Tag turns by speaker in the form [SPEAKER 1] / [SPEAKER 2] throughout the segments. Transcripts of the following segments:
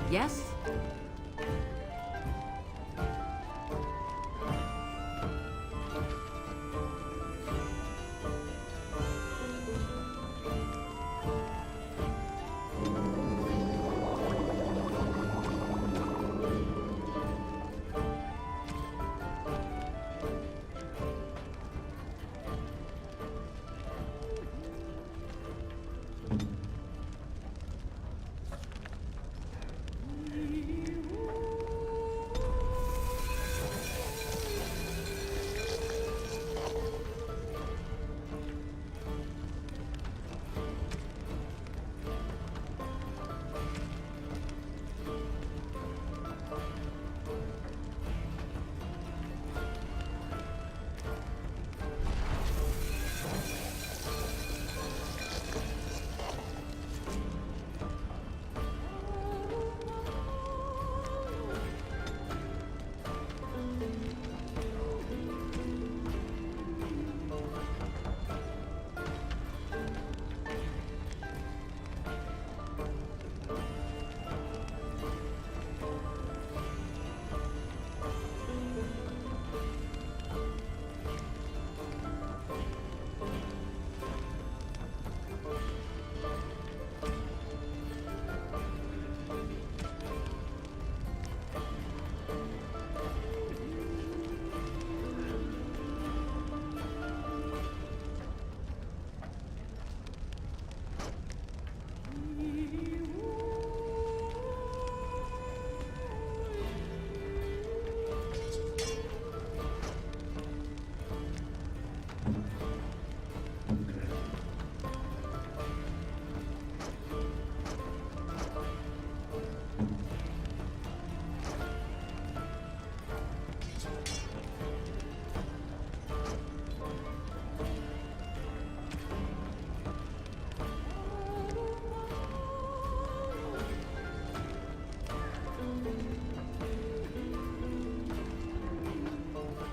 [SPEAKER 1] Yes?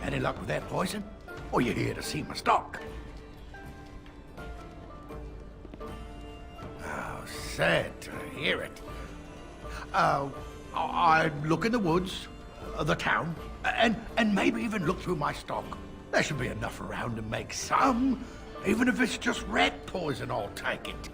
[SPEAKER 2] Any luck with that poison? Or you here to see my stock? Oh, sad to hear it. I'd look in the woods, the town, and maybe even look through my stock. There should be enough around to make some. Even if it's just rat poison, I'll take it.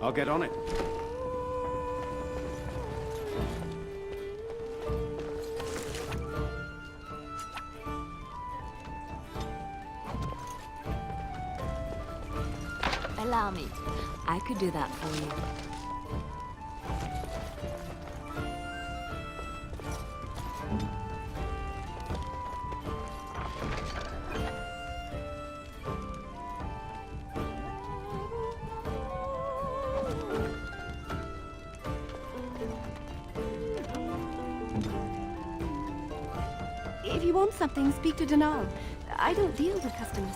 [SPEAKER 1] I'll get on it.
[SPEAKER 3] Allow me. I could do that for you.
[SPEAKER 4] If you want something, speak to Denal. I don't deal with customers.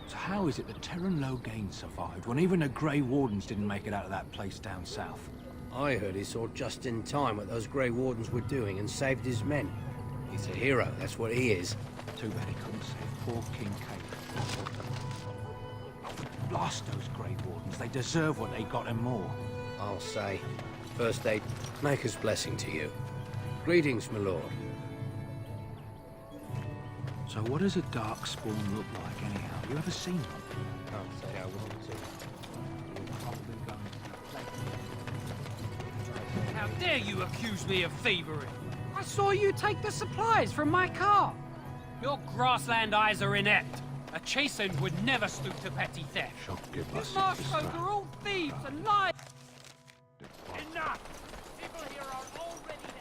[SPEAKER 5] So how is it that Terran Logain survived when even the Grey Wardens didn't make it out of that place down south?
[SPEAKER 6] I heard he saw just in time what those Grey Wardens were doing and saved his men. He's a hero, that's what he is.
[SPEAKER 5] Too bad he couldn't save poor King Caleb. Blast those Grey Wardens. They deserve what they got and more.
[SPEAKER 6] I'll say. First aid, Maker's blessing to you. Greetings, my lord.
[SPEAKER 5] So what does a dark spawn look like anyhow? You ever seen one?
[SPEAKER 6] Can't say I will too.
[SPEAKER 5] Probably going to
[SPEAKER 7] How dare you accuse me of thievery? I saw you take the supplies from my car. Your grassland eyes are inept. A chastened would never stoop to petty theft.
[SPEAKER 5] give us
[SPEAKER 7] These marsh folk are all thieves and liars. Enough! People here are already desperate.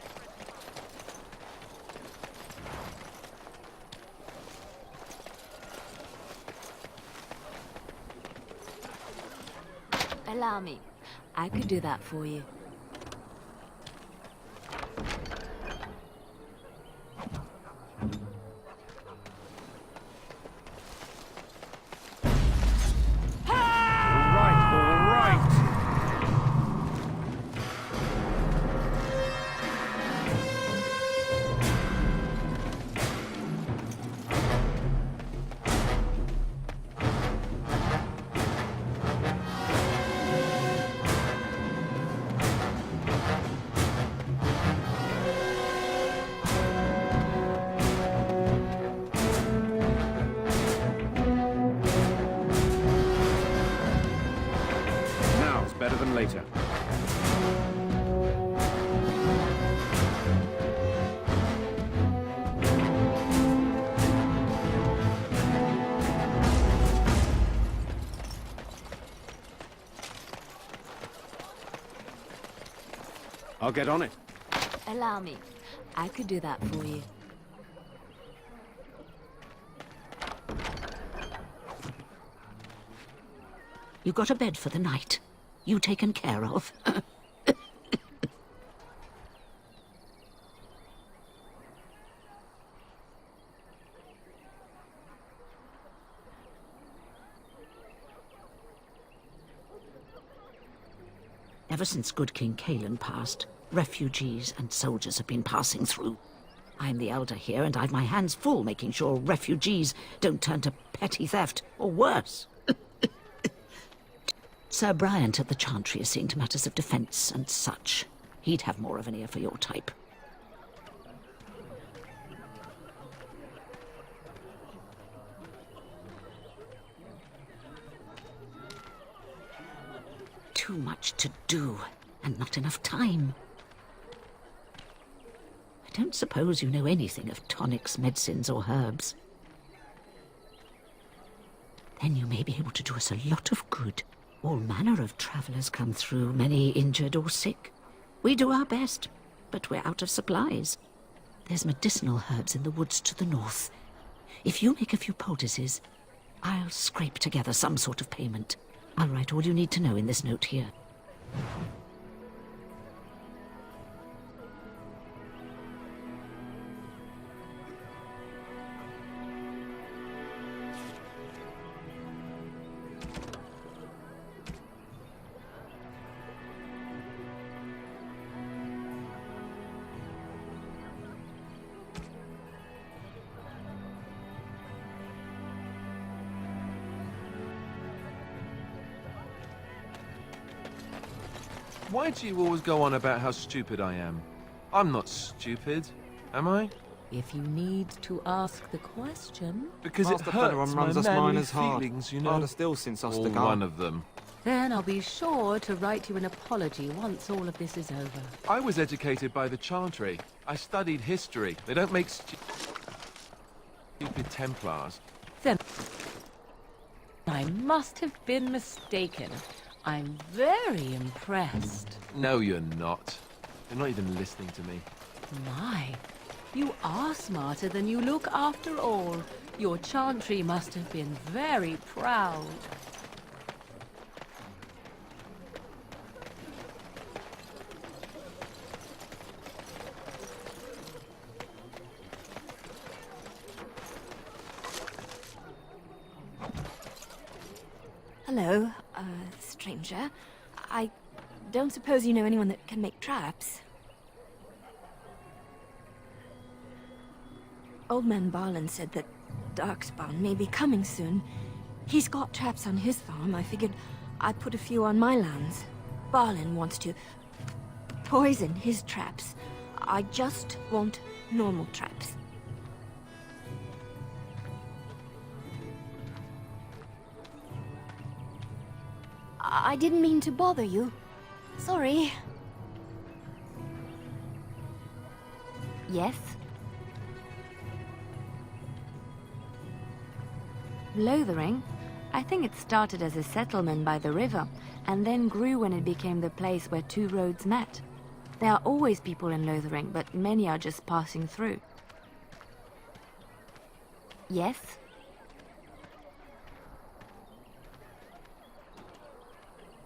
[SPEAKER 3] Allow me. I could do that for you.
[SPEAKER 1] Now's better than later. I'll get on it.
[SPEAKER 3] Allow me. I could do that for you.
[SPEAKER 8] You got a bed for the night. You taken care of. Ever since good King Cailan passed, refugees and soldiers have been passing through. I'm the elder here, and I've my hands full making sure refugees don't turn to petty theft, or worse. Sir Bryant at the Chantry is seeing to matters of defence and such. He'd have more of an ear for your type. Too much to do, and not enough time. I don't suppose you know anything of tonics, medicines, or herbs. Then you may be able to do us a lot of good. All manner of travellers come through, many injured or sick. We do our best, but we're out of supplies. There's medicinal herbs in the woods to the north. If you make a few poultices, I'll scrape together some sort of payment. I'll write all you need to know in this note here.
[SPEAKER 9] Why do you always go on about how stupid I am? I'm not stupid, am I?
[SPEAKER 10] If you need to ask the question,
[SPEAKER 9] Because
[SPEAKER 11] Master
[SPEAKER 9] it hurts
[SPEAKER 11] Fenneron
[SPEAKER 9] my
[SPEAKER 11] runs us
[SPEAKER 9] manly
[SPEAKER 11] miners hard.
[SPEAKER 9] feelings, you know.
[SPEAKER 11] Harder still since
[SPEAKER 9] Or
[SPEAKER 11] Ostagar.
[SPEAKER 9] one of them.
[SPEAKER 10] then I'll be sure to write you an apology once all of this is over.
[SPEAKER 9] I was educated by the Chantry. I studied history. They don't make stupid Templars.
[SPEAKER 10] Then I must have been mistaken. I'm very impressed.
[SPEAKER 9] No, you're not. You're not even listening to me.
[SPEAKER 10] My, you are smarter than you look after all. Your Chantry must have been very proud.
[SPEAKER 4] Hello, stranger. I don't suppose you know anyone that can make traps? Old man Barlin said that Darkspawn may be coming soon. He's got traps on his farm. I figured I'd put a few on my lands. Barlin wants to poison his traps. I just want normal traps. I didn't mean to bother you. Sorry. Yes?
[SPEAKER 3] Lothering? I think it started as a settlement by the river, and then grew when it became the place where two roads met. There are always people in Lothering, but many are just passing through. Yes?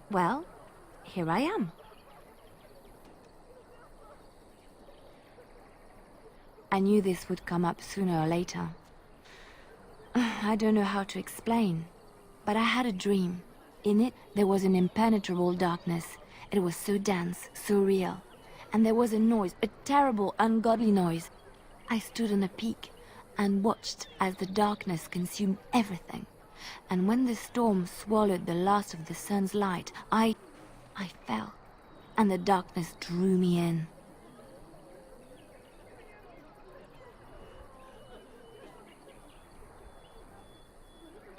[SPEAKER 3] Well, here I am. I knew this would come up sooner or later. I don't know how to explain, but I had a dream. In it, there was an impenetrable darkness. It was so dense, so real. And there was a noise, a terrible, ungodly noise. I stood on a peak and watched as the darkness consumed everything. And when the storm swallowed the last of the sun's light, I fell, and the darkness drew me in.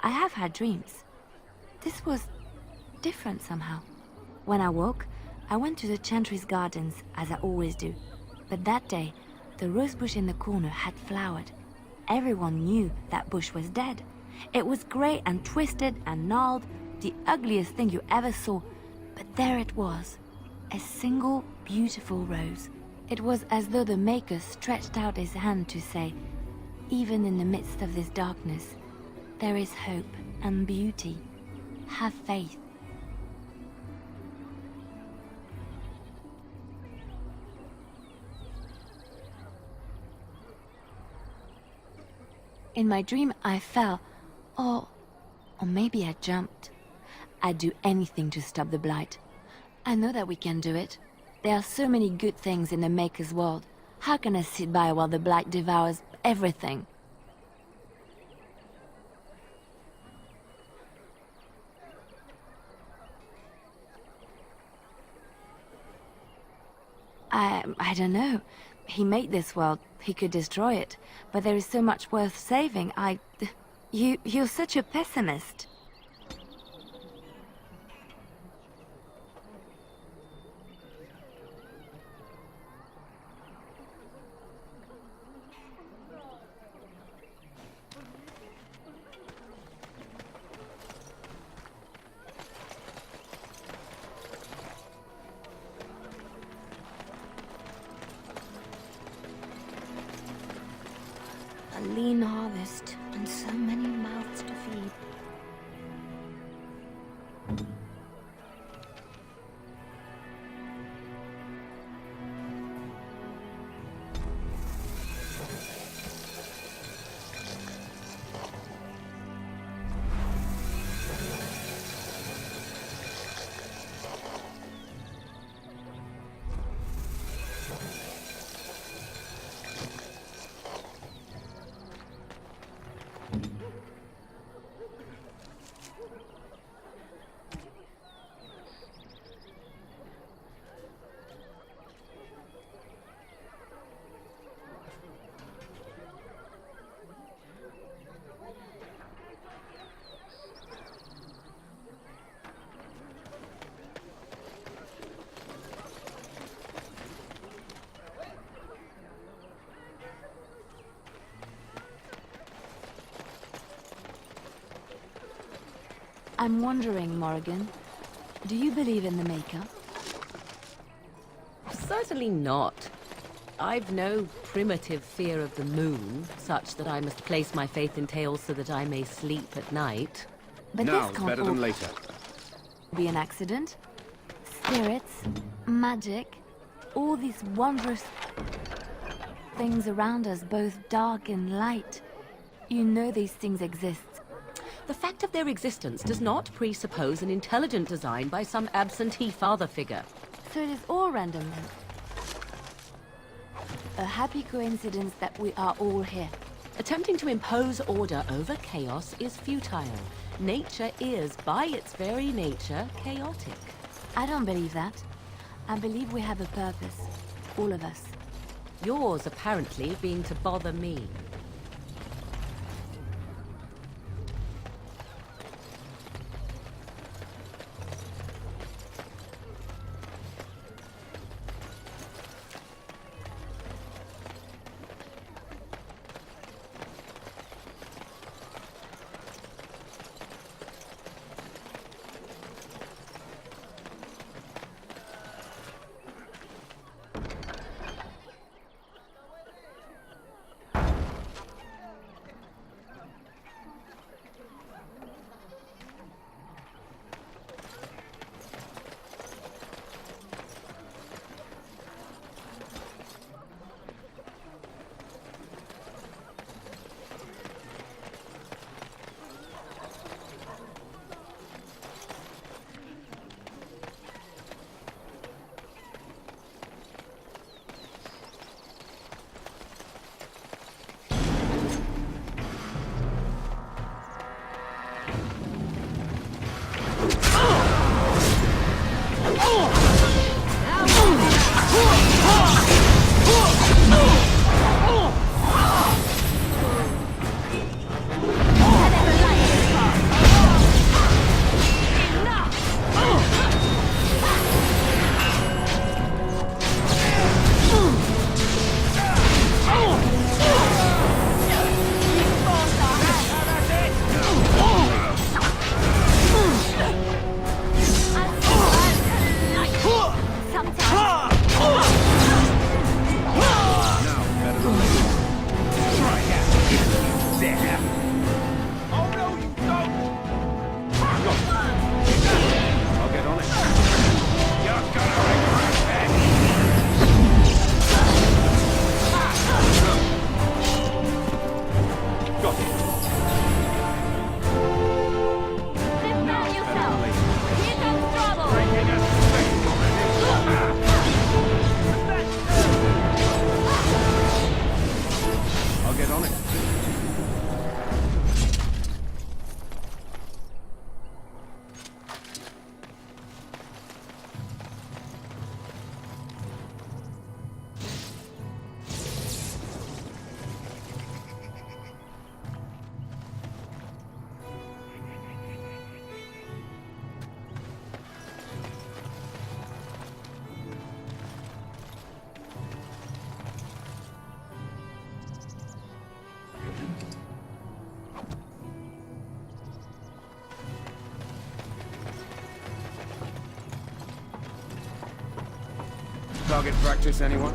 [SPEAKER 3] I have had dreams. This was different somehow. When I woke, I went to the Chantry's gardens, as I always do. But that day, the rosebush in the corner had flowered. Everyone knew that bush was dead. It was grey and twisted and gnarled, the ugliest thing you ever saw. But there it was, a single beautiful rose. It was as though the Maker stretched out his hand to say, even in the midst of this darkness, there is hope and beauty. Have faith. In my dream, I fell. Or maybe I jumped. I'd do anything to stop the Blight. I know that we can do it. There are so many good things in the Maker's world. How can I sit by while the Blight devours everything? I don't know. He made this world. He could destroy it. But there is so much worth saving. You're such a pessimist.
[SPEAKER 4] A lean harvest, and so many mouths to feed.
[SPEAKER 3] I'm wondering, Morrigan, do you believe in the Maker?
[SPEAKER 10] Certainly not. I've no primitive fear of the moon, such that I must place my faith in tales so that I may sleep at night.
[SPEAKER 3] But
[SPEAKER 1] Now
[SPEAKER 3] this
[SPEAKER 1] is
[SPEAKER 3] can't
[SPEAKER 1] better
[SPEAKER 3] all
[SPEAKER 1] than later.
[SPEAKER 3] be an accident. Spirits, magic, all these wondrous things around us, both dark and light. You know these things exist.
[SPEAKER 10] The fact of their existence does not presuppose an intelligent design by some absentee father figure.
[SPEAKER 3] So it is all random then. A happy coincidence that we are all here.
[SPEAKER 10] Attempting to impose order over chaos is futile. Nature is, by its very nature, chaotic.
[SPEAKER 3] I don't believe that. I believe we have a purpose. All of us.
[SPEAKER 10] Yours, apparently, being to bother me.
[SPEAKER 1] Target practice, anyone?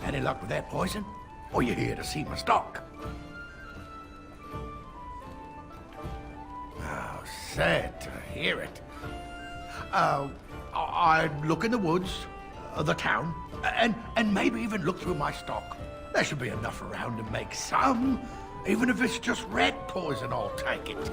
[SPEAKER 2] Any luck with that poison? or you're here to see my stock? Oh, sad to hear it. I'd look in the woods, the town, and maybe even look through my stock. There should be enough around to make some. Even if it's just rat poison, I'll take it.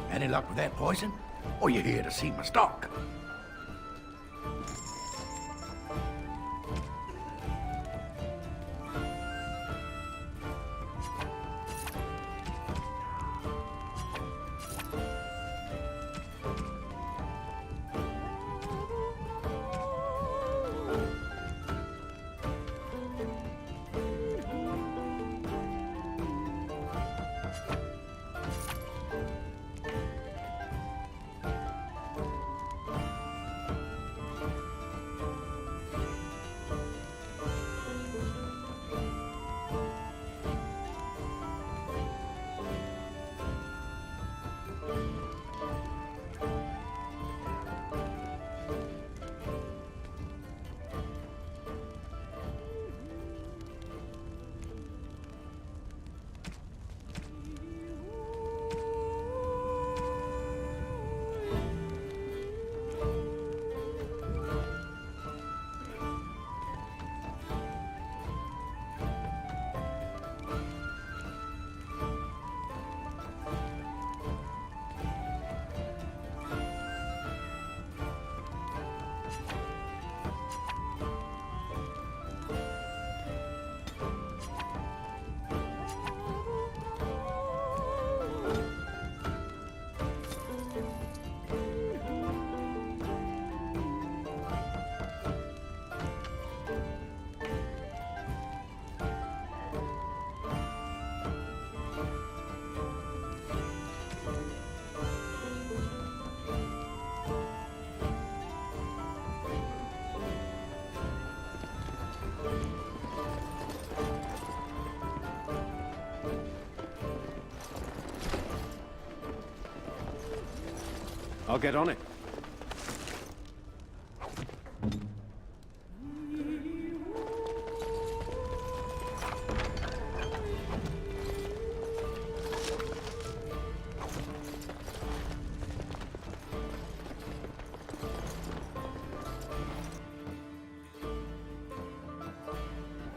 [SPEAKER 2] Any luck with that poison? Or you're here to see my stock?
[SPEAKER 1] I'll get on it.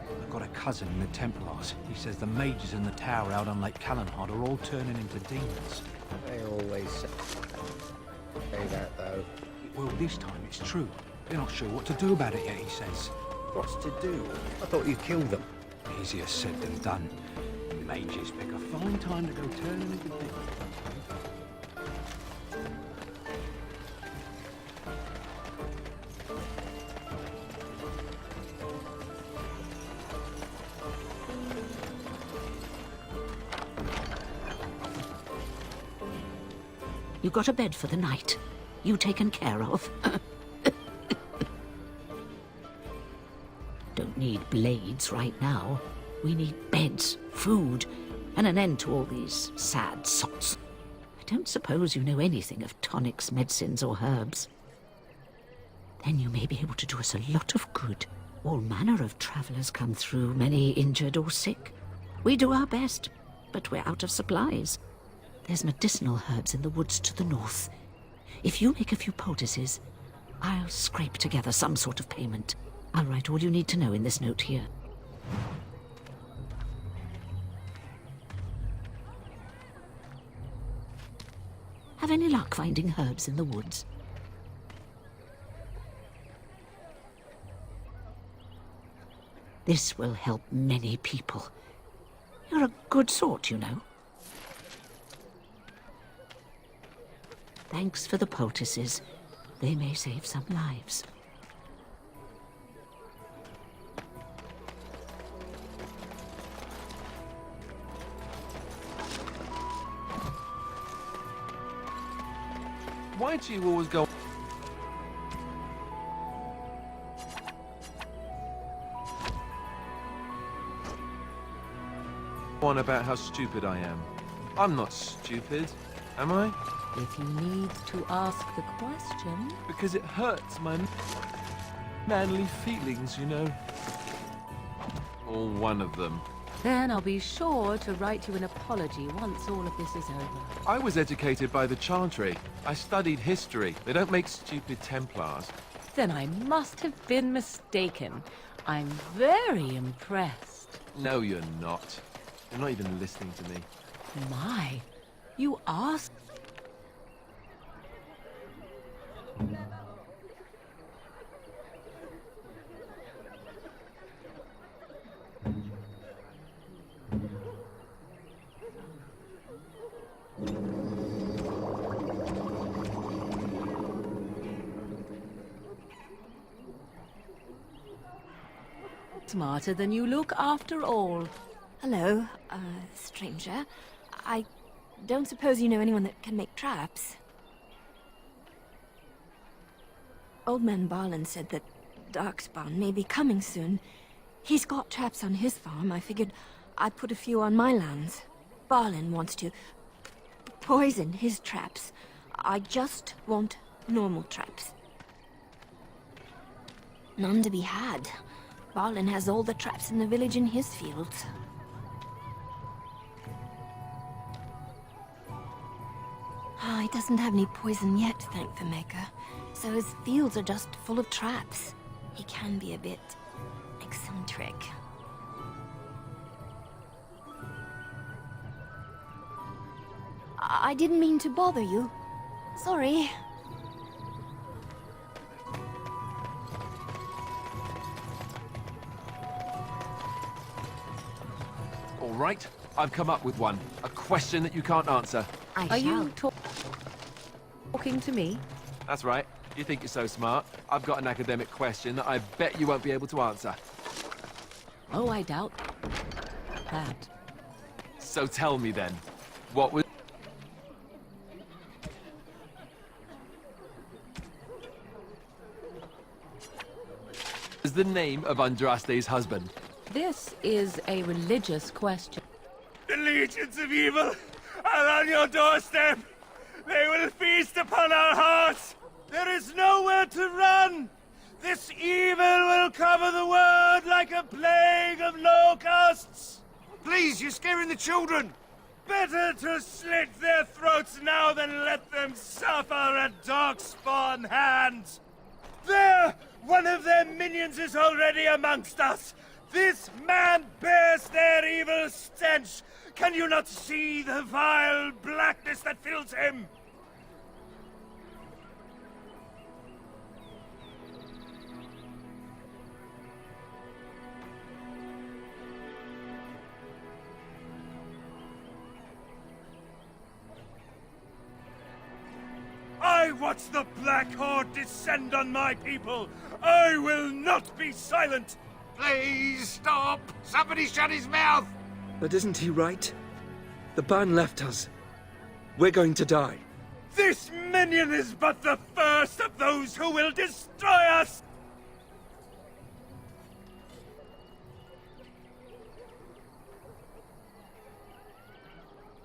[SPEAKER 5] I've got a cousin in the Templars. He says the mages in the tower out on Lake Callanhard are all turning into demons.
[SPEAKER 6] They always say that, though.
[SPEAKER 5] Well, this time it's true. They're not sure what to do about it yet, he says.
[SPEAKER 6] What's to do? I thought you killed them.
[SPEAKER 5] Easier said than done. Mages pick a fine time to go turning into demons.
[SPEAKER 8] You got a bed for the night. You taken care of. Don't need blades right now. We need beds, food, and an end to all these sad sots. I don't suppose you know anything of tonics, medicines, or herbs. Then you may be able to do us a lot of good. All manner of travelers come through, many injured or sick. We do our best, but we're out of supplies. There's medicinal herbs in the woods to the north. If you make a few poultices, I'll scrape together some sort of payment. I'll write all you need to know in this note here. Have any luck finding herbs in the woods? This will help many people. You're a good sort, you know. Thanks for the poultices. They may save some lives.
[SPEAKER 9] Why do you always go on about how stupid I am? I'm not stupid, am I?
[SPEAKER 10] If you need to ask the question...
[SPEAKER 9] Because it hurts my manly feelings, you know. Or one of them.
[SPEAKER 10] Then I'll be sure to write you an apology once all of this is over.
[SPEAKER 9] I was educated by the Chantry. I studied history. They don't make stupid Templars.
[SPEAKER 10] Then I must have been mistaken. I'm very impressed.
[SPEAKER 9] No, you're not. You're not even listening to me.
[SPEAKER 10] My, you asked... Smarter than you look after all.
[SPEAKER 4] Hello, stranger. I don't suppose you know anyone that can make traps? Old man Barlin said that Darkspawn may be coming soon. He's got traps on his farm. I figured I'd put a few on my lands. Barlin wants to poison his traps. I just want normal traps. None to be had. Barlin has all the traps in the village in his fields. He doesn't have any poison yet, thank the Maker. So his fields are just full of traps. He can be a bit eccentric. I didn't mean to bother you. Sorry.
[SPEAKER 9] All right, I've come up with one. A question that you can't answer.
[SPEAKER 10] Are you talking to me?
[SPEAKER 9] That's right. You think you're so smart. I've got an academic question that I bet you won't be able to answer.
[SPEAKER 10] Oh, I doubt that.
[SPEAKER 9] So tell me then, what was the name of Andraste's husband?
[SPEAKER 10] This is a religious question.
[SPEAKER 1] The legions of evil are on your doorstep. They will feast upon our hearts. There is nowhere to run. This evil will cover the world like a plague of locusts.
[SPEAKER 2] Please, you're scaring the children.
[SPEAKER 1] Better to slit their throats now than let them suffer at Darkspawn hands. There! One of their minions is already amongst us. This man bears their evil stench. Can you not see the vile blackness that fills him? I watch the Black Horde descend on my people. I will not be silent.
[SPEAKER 2] Please stop! Somebody shut his mouth!
[SPEAKER 11] But isn't he right? The ban left us. We're going to die.
[SPEAKER 1] This minion is but the first of those who will destroy us!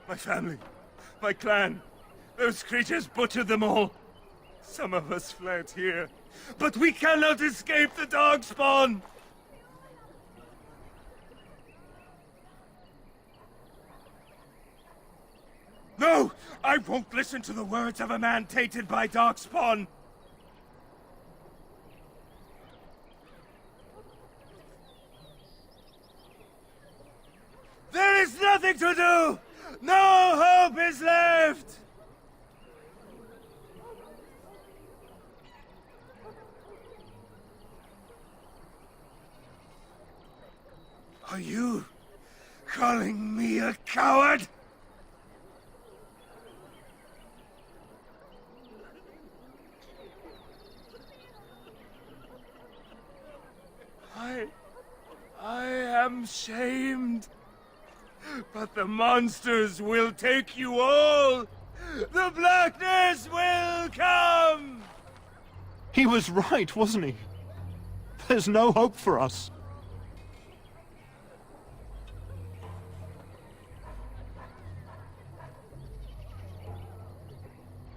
[SPEAKER 1] My family, my clan, those creatures butchered them all. Some of us fled here, but we cannot escape the Darkspawn! No! I won't listen to the words of a man tainted by Darkspawn! There is nothing to do! No hope is left! Are you calling me a coward? I am shamed. But the monsters will take you all! The blackness will come!
[SPEAKER 5] He was right, wasn't he? There's no hope for us.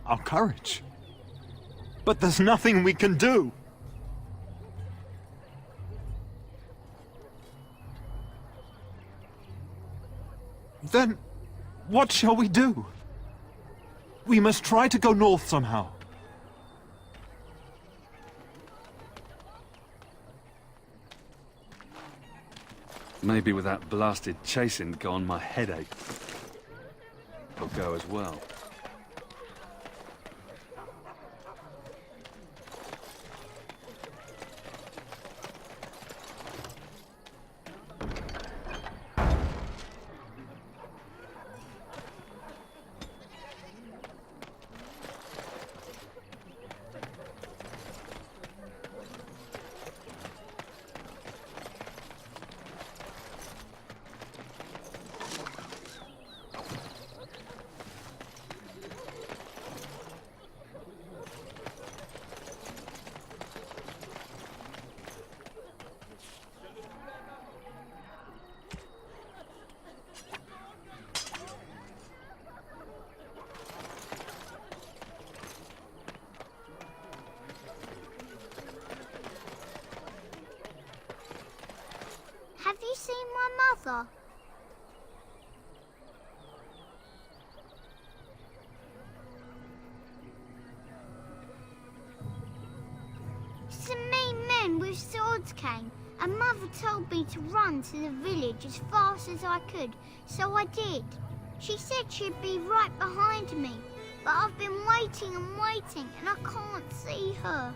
[SPEAKER 5] Our courage. But there's nothing we can do. Then, what shall we do? We must try to go north somehow.
[SPEAKER 11] Maybe with that blasted chasing gone, my headache will go as well.
[SPEAKER 12] Have you seen my mother? Some mean men with swords came, and Mother told me to run to the village as fast as I could, so I did. She said she'd be right behind me, but I've been waiting and waiting, and I can't see her.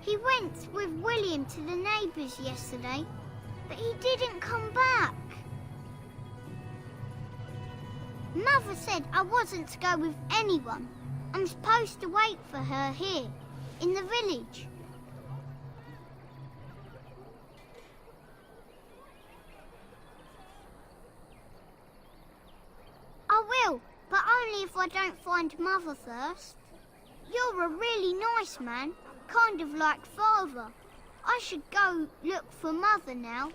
[SPEAKER 12] He went with William to the neighbours yesterday, but he didn't come back. Mother said I wasn't to go with anyone. I'm supposed to wait for her here, in the village. I will, but only if I don't find Mother first. You're a really nice man. Kind of like Father. I should go look for Mother now.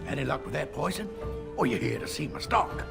[SPEAKER 2] Any luck with that poison? Or you here to see my stock?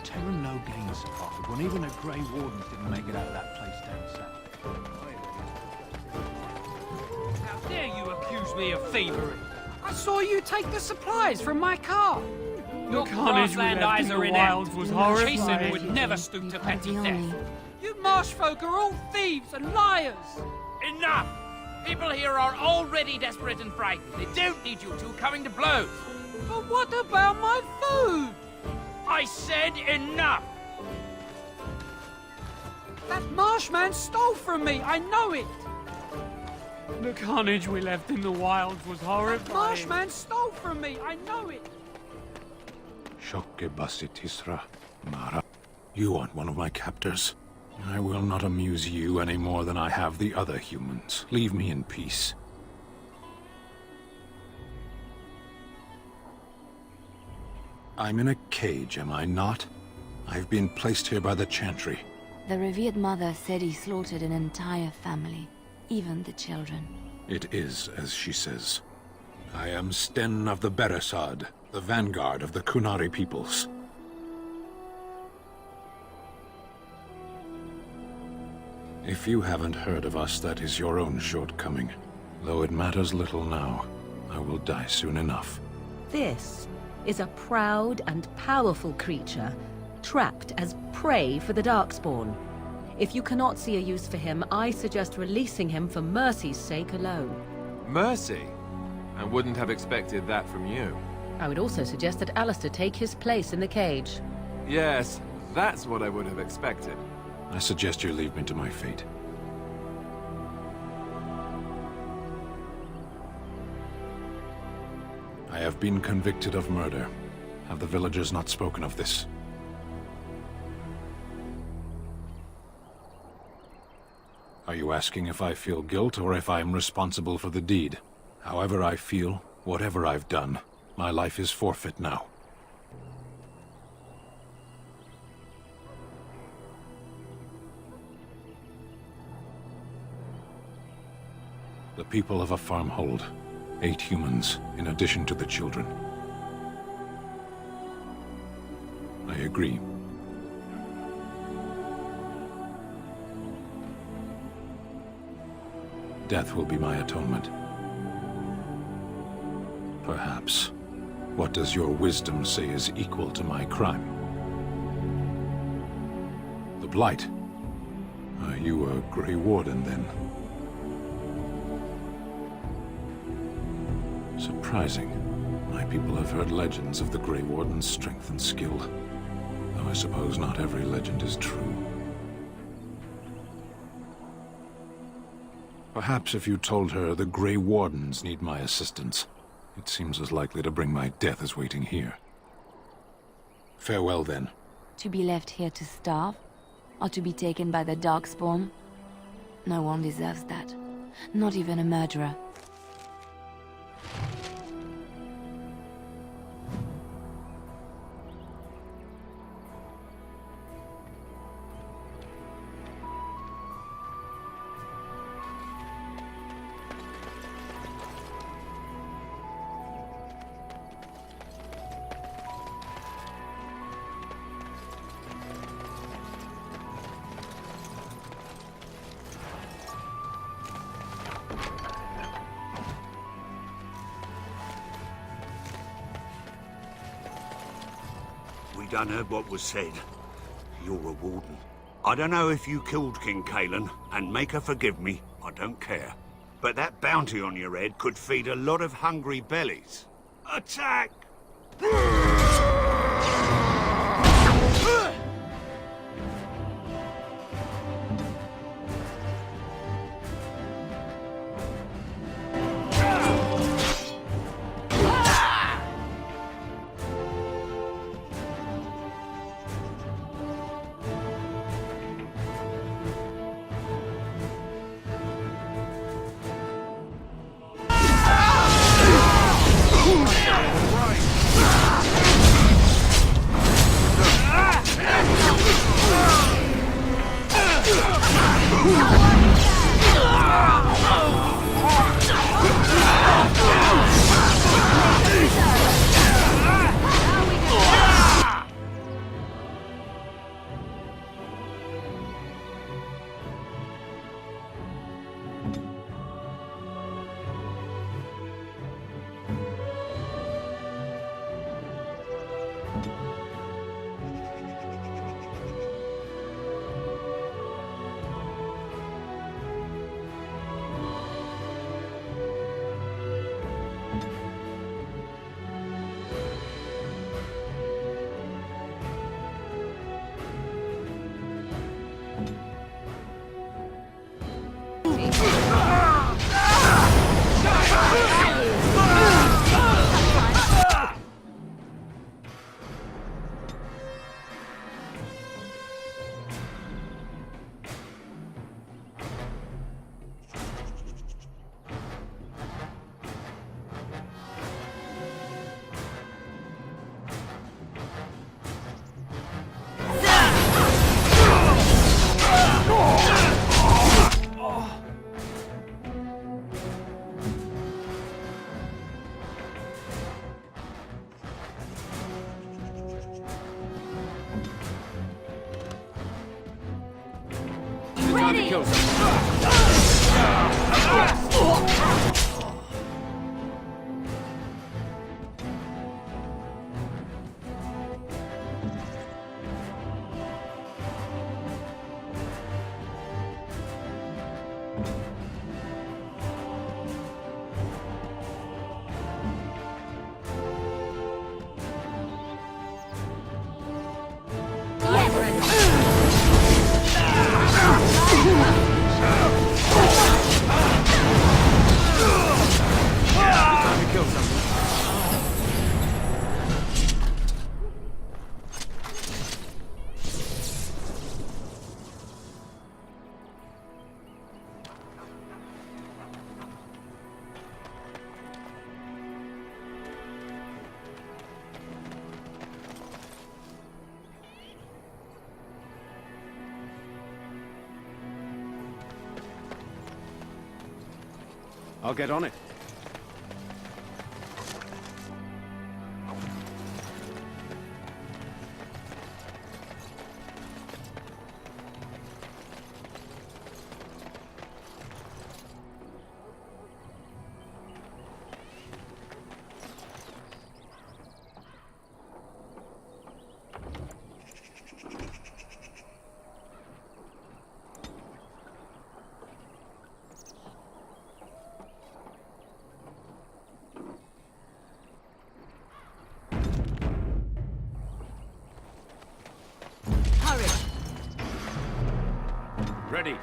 [SPEAKER 5] Terran no gain survived when even the Grey Wardens didn't make it out of that place down south.
[SPEAKER 7] How dare you accuse me of thievery? I saw you take the supplies from my car. Your
[SPEAKER 9] carnage we
[SPEAKER 7] grassland
[SPEAKER 9] left
[SPEAKER 7] eyes
[SPEAKER 9] in
[SPEAKER 7] are
[SPEAKER 9] the
[SPEAKER 7] in
[SPEAKER 9] wilds was horrifying.
[SPEAKER 7] Jason would never stoop to
[SPEAKER 3] You are
[SPEAKER 7] petty
[SPEAKER 3] the
[SPEAKER 7] theft.
[SPEAKER 3] only-
[SPEAKER 7] You marsh folk are all thieves and liars.
[SPEAKER 13] Enough! People here are already desperate and frightened. They don't need you two coming to blows.
[SPEAKER 7] But what about my food?
[SPEAKER 13] I said enough!
[SPEAKER 7] That marshman stole from me, I know it.
[SPEAKER 9] The carnage we left in the wilds was horrifying.
[SPEAKER 7] Marshman stole from me, I know it.
[SPEAKER 14] Shokke Basitisra, Mara. You aren't one of my captors. I will not amuse you any more than I have the other humans. Leave me in peace. I'm in a cage, am I not? I've been placed here by the Chantry.
[SPEAKER 3] The revered mother said he slaughtered an entire family, even the children.
[SPEAKER 14] It is as she says. I am Sten of the Beresad, the vanguard of the Kunari peoples. If you haven't heard of us, that is your own shortcoming. Though it matters little now, I will die soon enough.
[SPEAKER 10] This is a proud and powerful creature, trapped as prey for the Darkspawn. If you cannot see a use for him, I suggest releasing him for mercy's sake alone.
[SPEAKER 9] Mercy? I wouldn't have expected that from you.
[SPEAKER 10] I would also suggest that Alistair take his place in the cage.
[SPEAKER 9] Yes, that's what I would have expected.
[SPEAKER 14] I suggest you leave me to my fate. I have been convicted of murder. Have the villagers not spoken of this? Are you asking if I feel guilt or if I am responsible for the deed? However I feel, whatever I've done, my life is forfeit now. The people of a farmhold. 8 humans, in addition to the children. I agree. Death will be my atonement. Perhaps. What does your wisdom say is equal to my crime? The Blight. Are you a Grey Warden, then? Surprising. My people have heard legends of the Grey Warden's strength and skill. Though I suppose not every legend is true. Perhaps if you told her the Grey Wardens need my assistance, it seems as likely to bring my death as waiting here. Farewell, then.
[SPEAKER 3] To be left here to starve? Or to be taken by the Darkspawn? No one deserves that. Not even a murderer.
[SPEAKER 15] We done heard what was said. You're a warden. I don't know if you killed King Kalen, and make her forgive me, I don't care. But that bounty on your head could feed a lot of hungry bellies. Attack!
[SPEAKER 5] it time to kill someone? Time to kill someone. I'll get on it. Ready.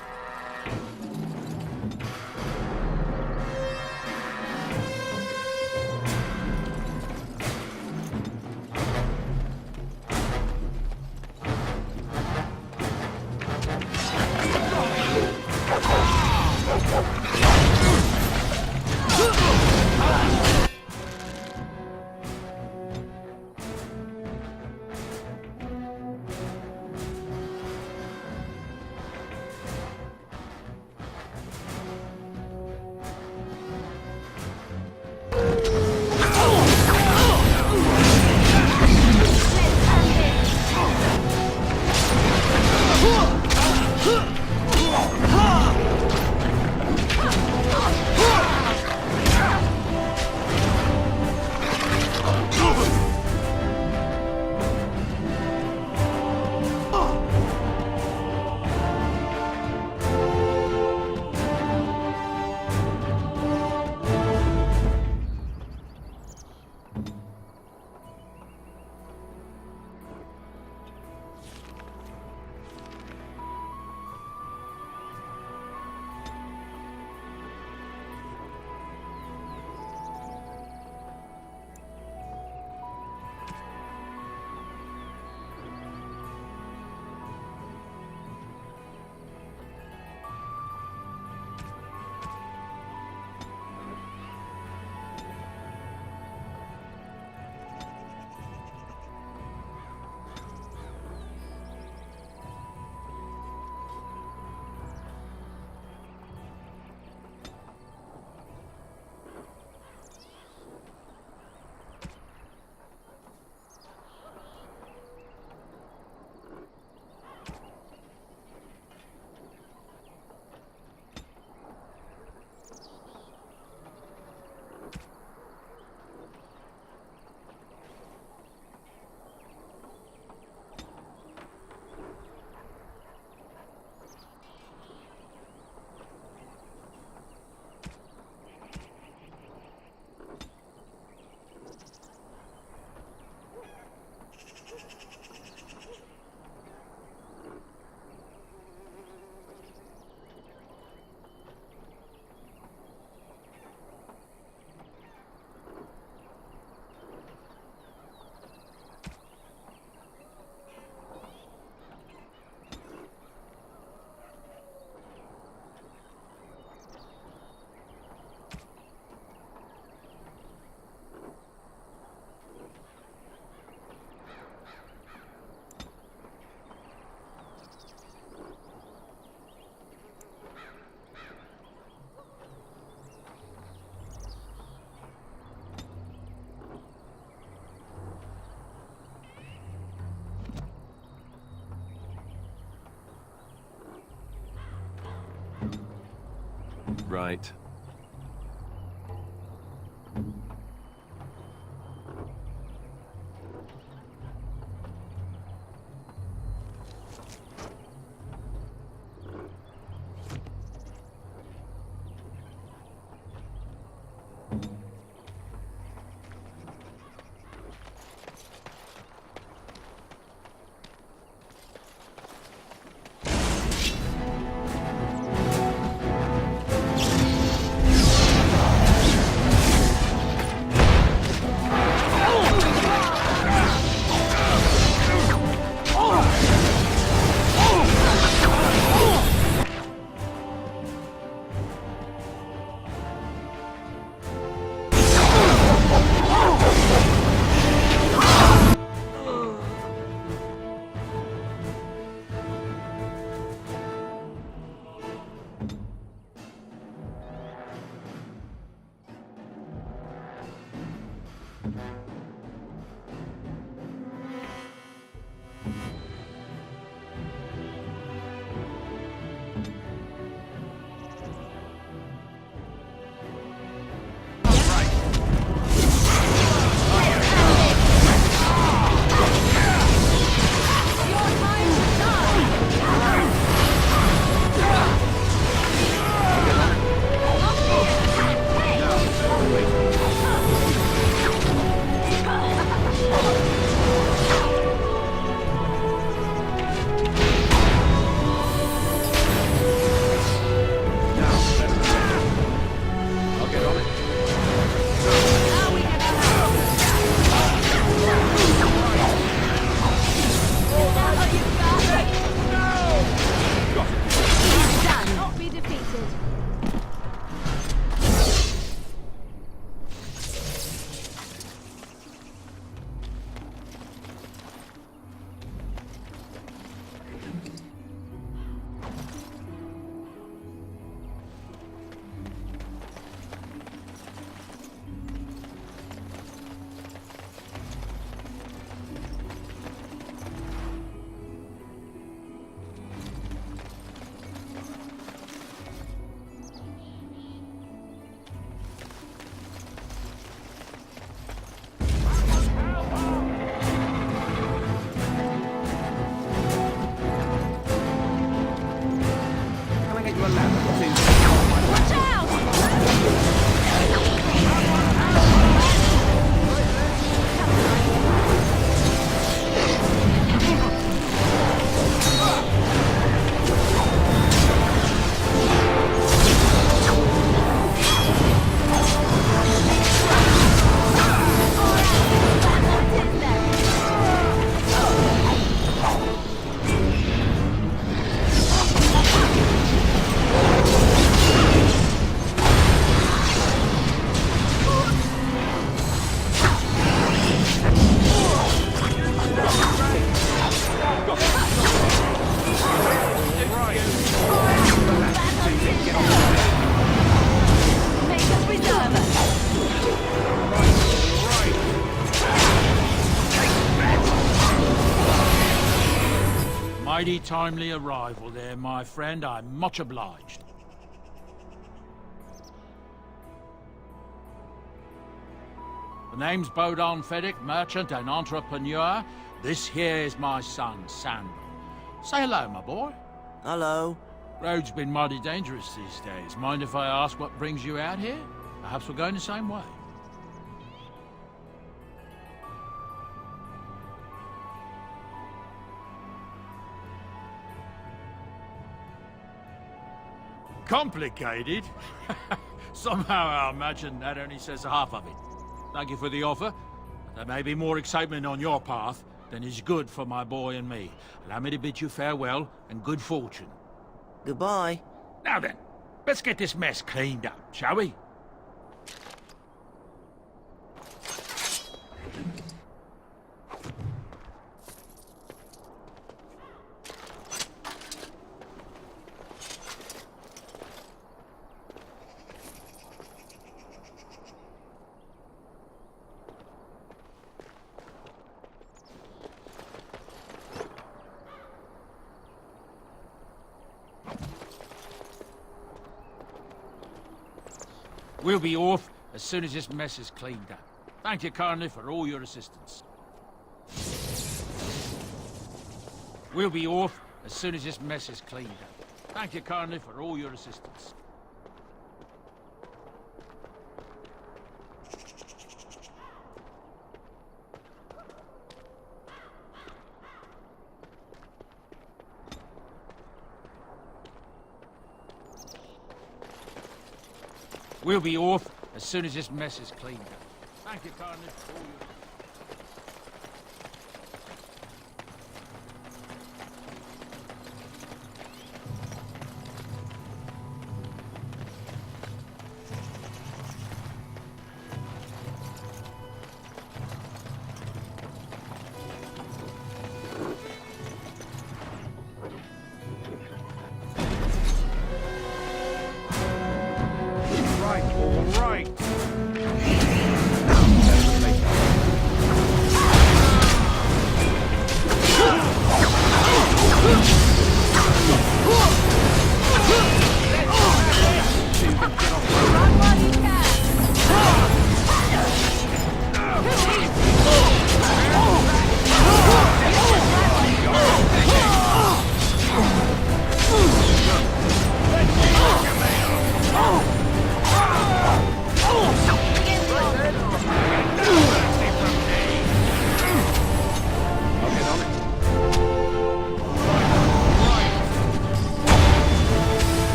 [SPEAKER 9] Right.
[SPEAKER 16] Mighty timely arrival there, my friend. I'm much obliged. The name's Bodon Feddick, merchant and entrepreneur. This here is my son, Sandal. Say hello, my boy.
[SPEAKER 17] Hello.
[SPEAKER 16] Road's been mighty dangerous these days. Mind if I ask what brings you out here? Perhaps we're going the same way. Complicated? Somehow I imagine that only says half of it. Thank you for the offer. There may be more excitement on your path than is good for my boy and me. Allow me to bid you farewell and good fortune.
[SPEAKER 17] Goodbye.
[SPEAKER 16] Now then, let's get this mess cleaned up, shall we? We'll be off as soon as this mess is cleaned up. Thank you, Carney, for all your assistance. We'll be off as soon as this mess is cleaned up. Thank you, Carney, for all your assistance. We'll be off as soon as this mess is cleaned up. Thank you, Carney, for all your...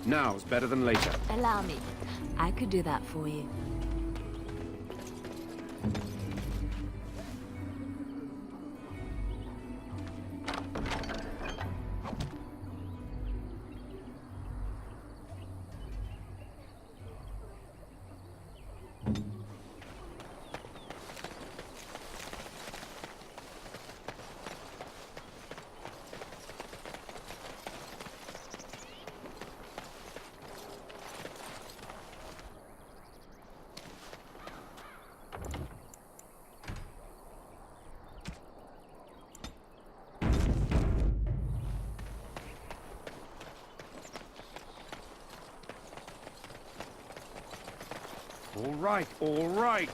[SPEAKER 18] Now's better than later.
[SPEAKER 3] Allow me. I could do that for you.
[SPEAKER 18] All right.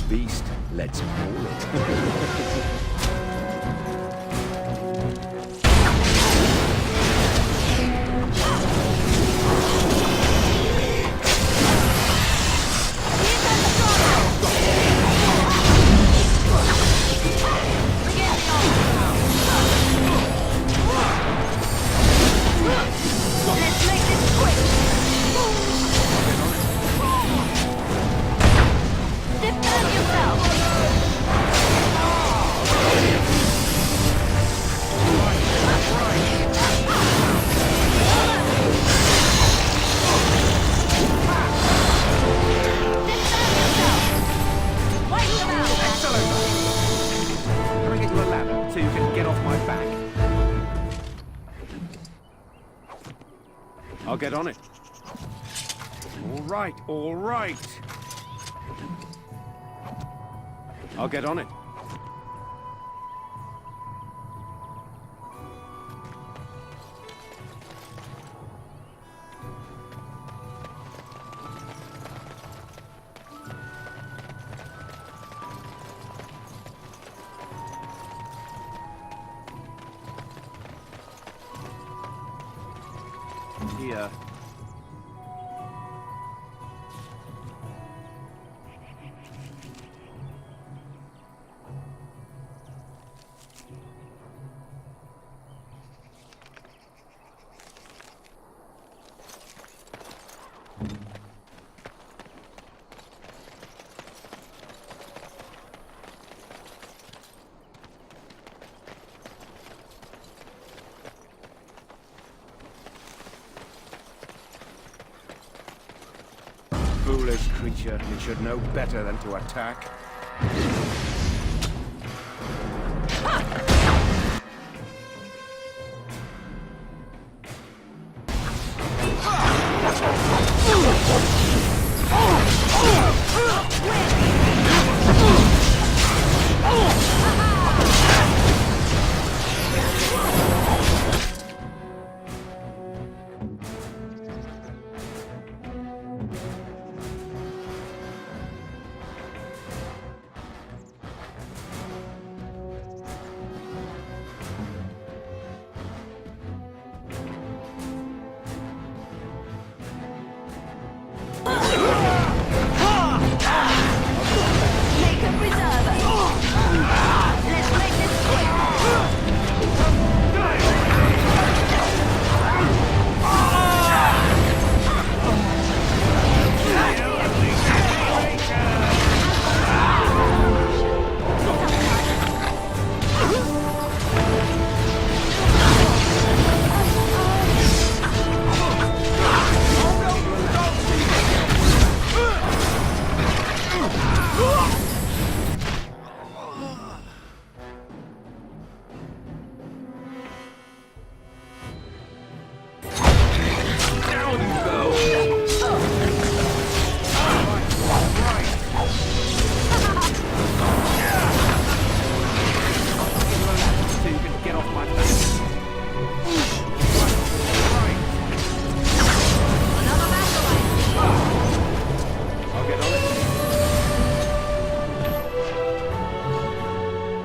[SPEAKER 19] Beast, let's maul it.
[SPEAKER 18] I'll get on it. All right. I'll get on it. here. Foolish creature, it should know better than to attack.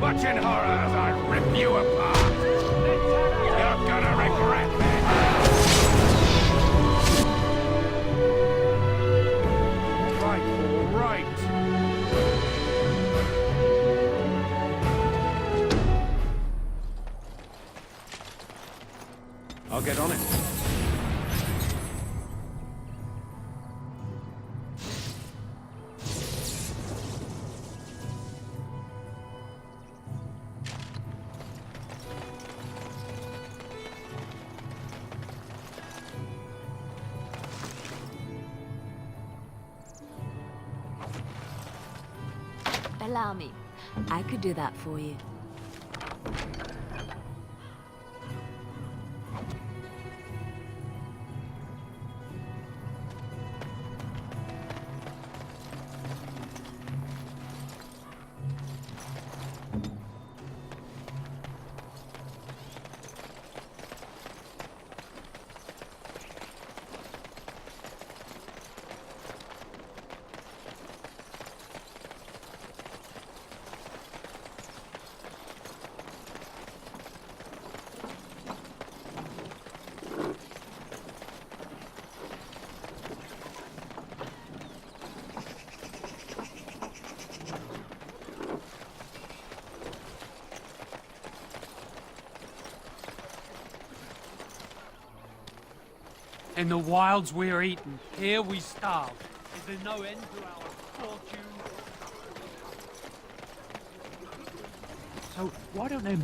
[SPEAKER 18] Watch in horror as I rip you apart. You're gonna regret it. Right, all right. I'll get on it.
[SPEAKER 3] Allow me. I could do that for you.
[SPEAKER 7] In the wilds we're eaten, here we starve. Is there no end to our fortune?
[SPEAKER 5] So why don't they...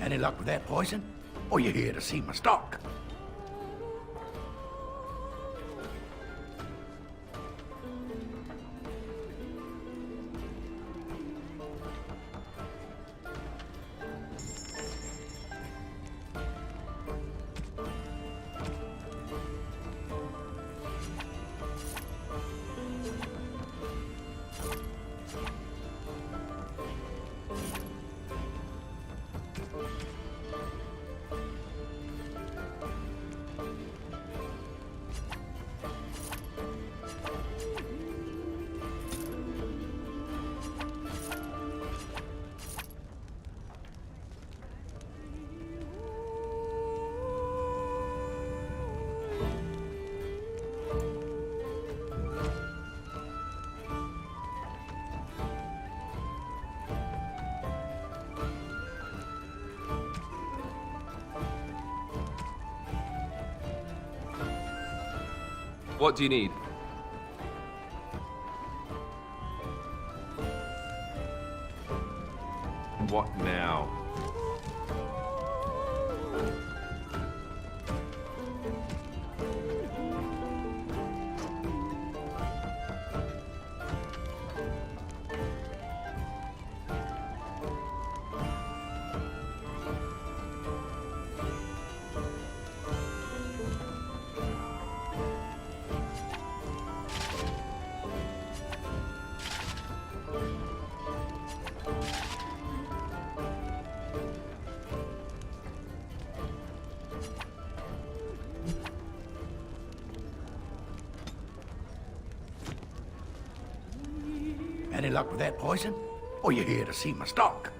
[SPEAKER 2] Any luck with that poison? Or you here to see my stock?
[SPEAKER 9] What do you need? What now?
[SPEAKER 2] Any luck with that poison? Or you here to see my stock?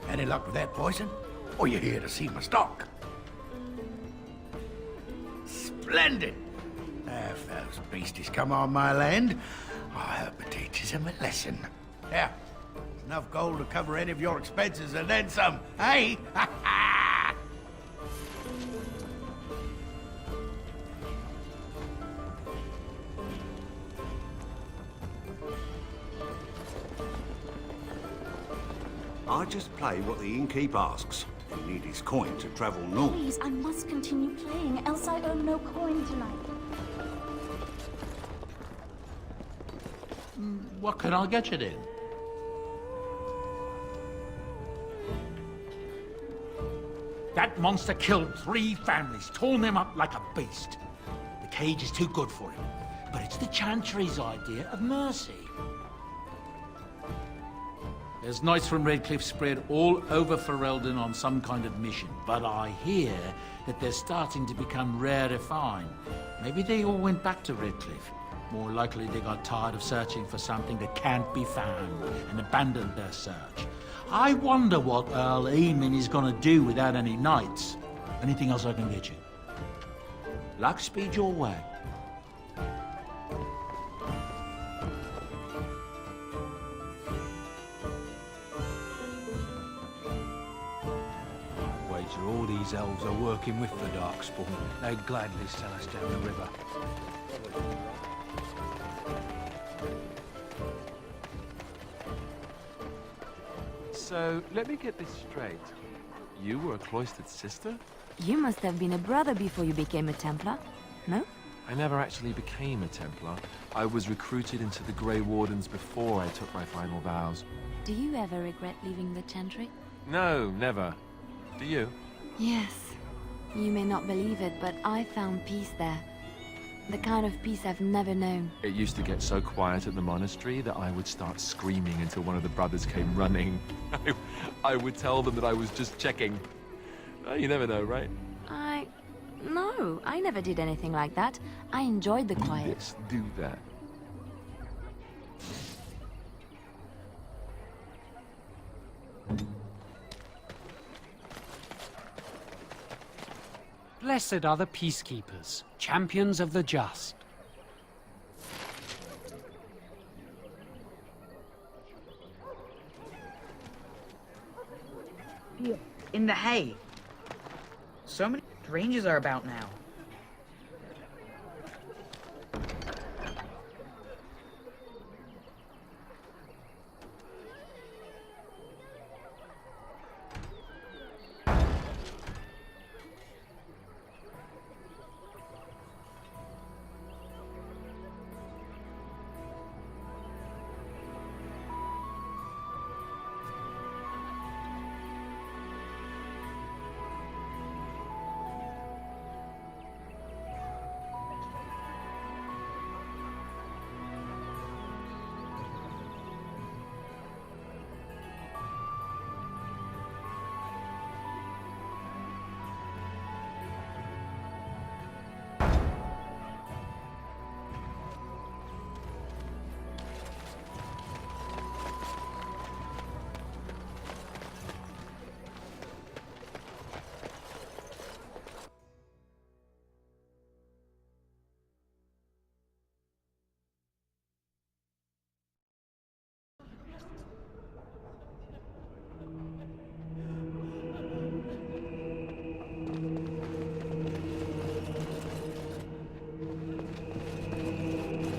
[SPEAKER 2] Any luck with that poison? Or you here to see my stock? Splendid! If those beasties come on my land, I hope it teaches them a lesson. Yeah, enough gold to cover any of your expenses and then some, hey?
[SPEAKER 15] I just play what the innkeep asks. You need his coin to travel north.
[SPEAKER 20] Please, I must continue playing, else I earn no coin tonight.
[SPEAKER 16] What can I get you then? That monster killed 3 families, torn them up like a beast. The cage is too good for him, but it's the Chantry's idea of mercy. There's knights from Redcliffe spread all over Ferelden on some kind of mission, but I hear that they're starting to become rarefied. Maybe they all went back to Redcliffe. More likely they got tired of searching for something that can't be found and abandoned their search. I wonder what Earl Eamon is gonna do without any knights. Anything else I can get you? Luck speed your way.
[SPEAKER 5] Major, all these elves are working with the Darkspawn. They'd gladly sell us down the river.
[SPEAKER 9] So, let me get this straight. You were a cloistered sister?
[SPEAKER 3] You must have been a brother before you became a Templar, no?
[SPEAKER 9] I never actually became a Templar. I was recruited into the Grey Wardens before I took my final vows.
[SPEAKER 3] Do you ever regret leaving the Chantry?
[SPEAKER 9] No, never. Do you?
[SPEAKER 3] Yes. You may not believe it, but I found peace there. The kind of peace I've never known.
[SPEAKER 9] It used to get so quiet at the monastery that I would start screaming until one of the brothers came running. I would tell them that I was just checking. You never know, right?
[SPEAKER 3] No, I never did anything like that. I enjoyed the quiet.
[SPEAKER 9] Let's do that.
[SPEAKER 7] Blessed are the peacekeepers, champions of the just.
[SPEAKER 21] In the hay. So many strangers are about now.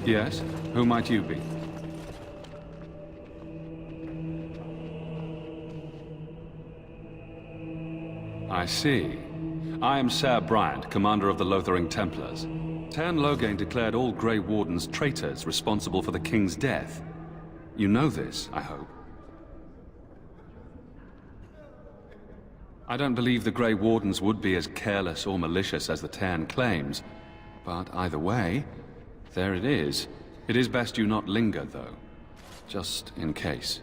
[SPEAKER 11] Yes? Who might you be? I see. I am Ser Bryant, commander of the Lothering Templars. Tairn Loghain declared all Grey Wardens traitors responsible for the King's death. You know this, I hope. I don't believe the Grey Wardens would be as careless or malicious as the Tairn claims, but either way, there it is. It is best you not linger, though. Just in case.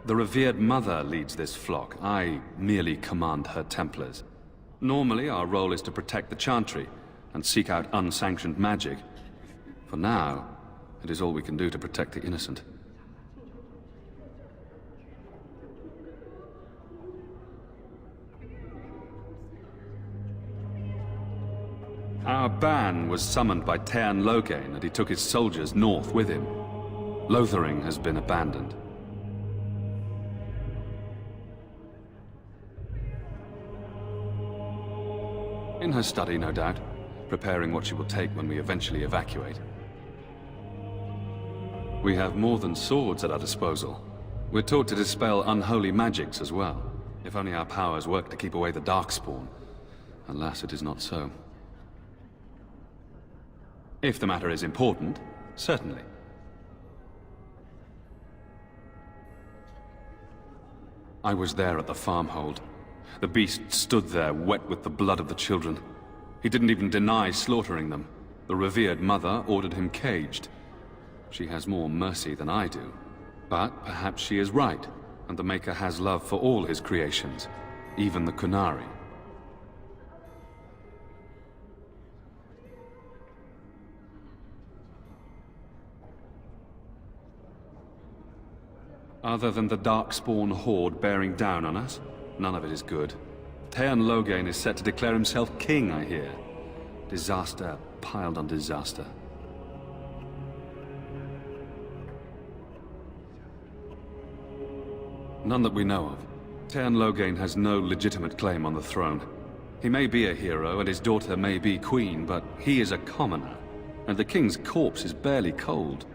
[SPEAKER 11] The revered mother leads this flock. I merely command her Templars. Normally, our role is to protect the Chantry and seek out unsanctioned magic. For now, it is all we can do to protect the innocent. Our ban was summoned by Tairn Loghain, and he took his soldiers north with him. Lothering has been abandoned. In her study, no doubt, preparing what she will take when we eventually evacuate. We have more than swords at our disposal. We're taught to dispel unholy magics as well. If only our powers work to keep away the Darkspawn. Alas, it is not so. If the matter is important, certainly. I was there at the farmhold. The beast stood there, wet with the blood of the children. He didn't even deny slaughtering them. The revered mother ordered him caged. She has more mercy than I do. But perhaps she is right, and the Maker has love for all his creations, even the Qunari. Other than the Darkspawn horde bearing down on us, none of it is good. Tairn Loghain is set to declare himself king, I hear. Disaster piled on disaster. None that we know of. Teyrn Loghain has no legitimate claim on the throne. He may be a hero, and his daughter may be queen, but he is a commoner, and the king's corpse is barely cold.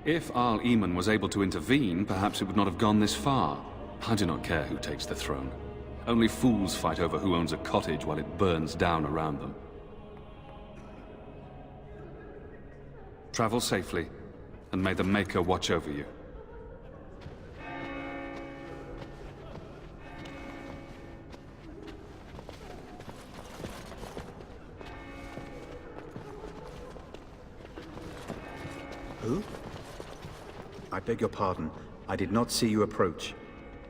[SPEAKER 11] If Arl Eamon was able to intervene, perhaps it would not have gone this far. I do not care who takes the throne. Only fools fight over who owns a cottage while it burns down around them. Travel safely, and may the Maker watch over you.
[SPEAKER 6] Who? I beg your pardon. I did not see you approach.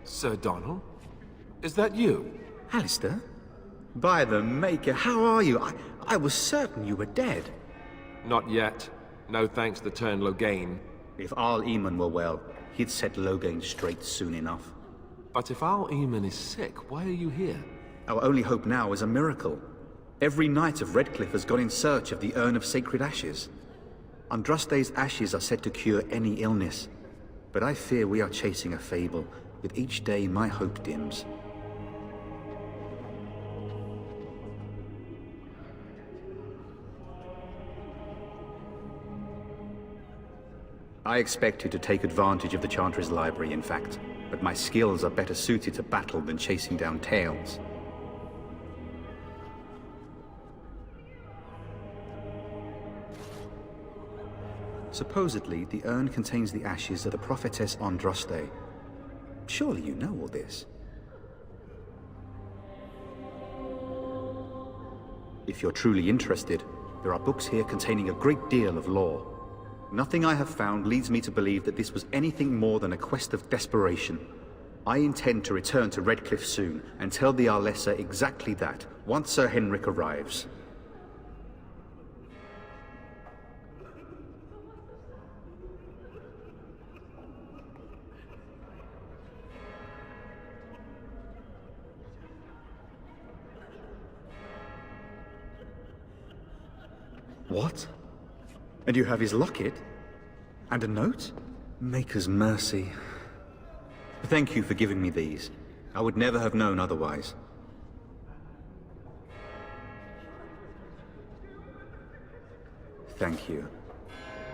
[SPEAKER 22] Sir Donald? Is that you?
[SPEAKER 6] Alistair? By the Maker, how are you? I was certain you were dead.
[SPEAKER 22] Not yet. No thanks to Teyrn Loghain.
[SPEAKER 6] If Arl Eamon were well, he'd set Loghain straight soon enough.
[SPEAKER 22] But if Arl Eamon is sick, why are you here?
[SPEAKER 6] Our only hope now is a miracle. Every knight of Redcliffe has gone in search of the Urn of Sacred Ashes. Andraste's ashes are said to cure any illness, but I fear we are chasing a fable. With each day, my hope dims. I expected to take advantage of the Chantry's library, in fact, but my skills are better suited to battle than chasing down tales. Supposedly, the urn contains the ashes of the prophetess Andraste. Surely you know all this. If you're truly interested, there are books here containing a great deal of lore. Nothing I have found leads me to believe that this was anything more than a quest of desperation. I intend to return to Redcliffe soon and tell the Arlessa exactly that, once Sir Henrik arrives. What? And you have his locket? And a note? Maker's mercy. Thank you for giving me these. I would never have known otherwise. Thank you.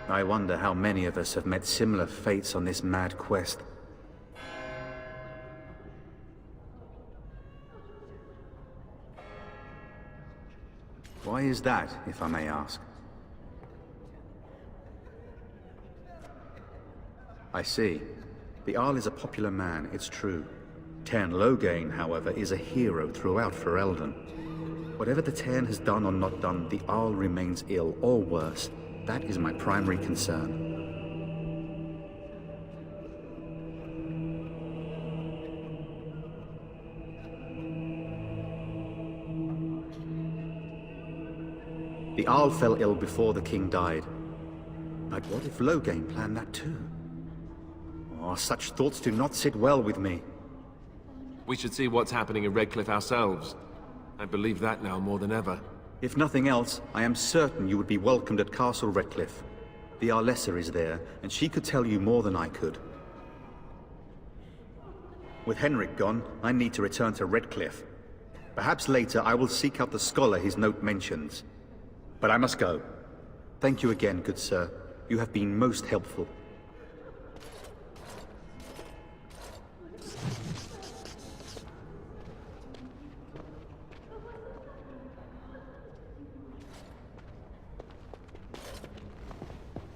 [SPEAKER 6] I wonder how many of us have met similar fates on this mad quest. Why is that, if I may ask? I see. The Arl is a popular man, it's true. Teyrn Loghain, however, is a hero throughout Ferelden. Whatever the Teyrn has done or not done, the Arl remains ill, or worse. That is my primary concern. The Arl fell ill before the king died. But what if Loghain planned that too? Oh, such thoughts do not sit well with me.
[SPEAKER 22] We should see what's happening in Redcliffe ourselves. I believe that now more than ever.
[SPEAKER 6] If nothing else, I am certain you would be welcomed at Castle Redcliffe. The Arlessa is there, and she could tell you more than I could. With Henrik gone, I need to return to Redcliffe. Perhaps later I will seek out the scholar his note mentions. But I must go. Thank you again, good sir. You have been most helpful.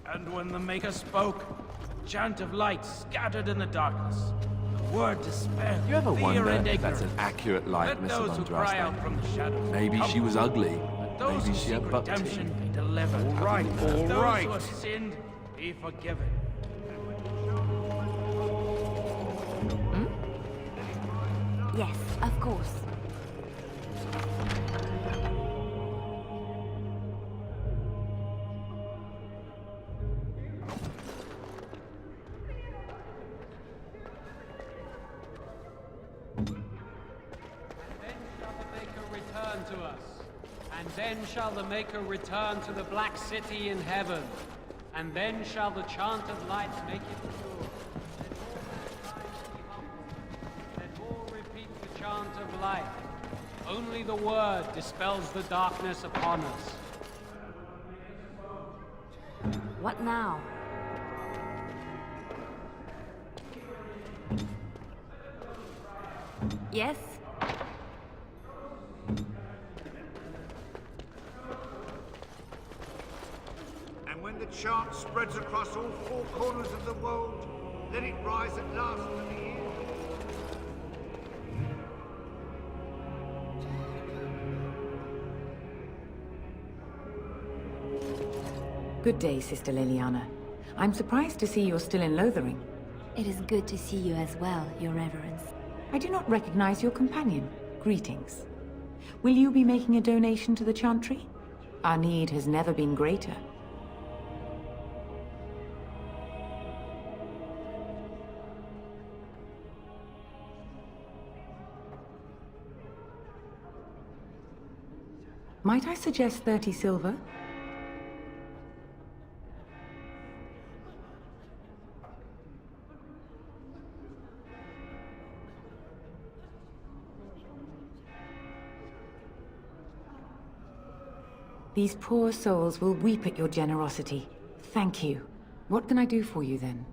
[SPEAKER 1] And when the Maker spoke, a chant of light scattered in the darkness. The word despair,
[SPEAKER 22] You ever
[SPEAKER 1] fear
[SPEAKER 22] wonder
[SPEAKER 1] and
[SPEAKER 22] if that's an
[SPEAKER 1] ignorance.
[SPEAKER 22] accurate
[SPEAKER 1] Let
[SPEAKER 22] likeness of
[SPEAKER 1] those who cry out from the shadows
[SPEAKER 22] Maybe
[SPEAKER 1] come
[SPEAKER 22] she was
[SPEAKER 1] forth.
[SPEAKER 22] ugly.
[SPEAKER 1] Let those
[SPEAKER 22] Maybe
[SPEAKER 1] who
[SPEAKER 22] she had
[SPEAKER 1] seek
[SPEAKER 22] buck
[SPEAKER 1] redemption
[SPEAKER 22] teeth.
[SPEAKER 1] be delivered.
[SPEAKER 22] All right,
[SPEAKER 1] Let
[SPEAKER 22] all
[SPEAKER 1] those
[SPEAKER 22] right.
[SPEAKER 1] who have sinned be forgiven.
[SPEAKER 3] Yes, of course.
[SPEAKER 7] Return to us, and then shall the Maker return to the Black City in heaven, and then shall the chant of light make it pure. light. Only the word dispels the darkness upon us.
[SPEAKER 3] What now? Yes?
[SPEAKER 15] And when the chant spreads across all four corners of the world, let it rise at last to the ear.
[SPEAKER 4] Good day, Sister Liliana. I'm surprised to see you're still in Lothering.
[SPEAKER 3] It is good to see you as well, Your Reverence.
[SPEAKER 4] I do not recognize your companion. Greetings. Will you be making a donation to the Chantry? Our need has never been greater. Might I suggest 30 silver? These poor souls will weep at your generosity. Thank you. What can I do for you then?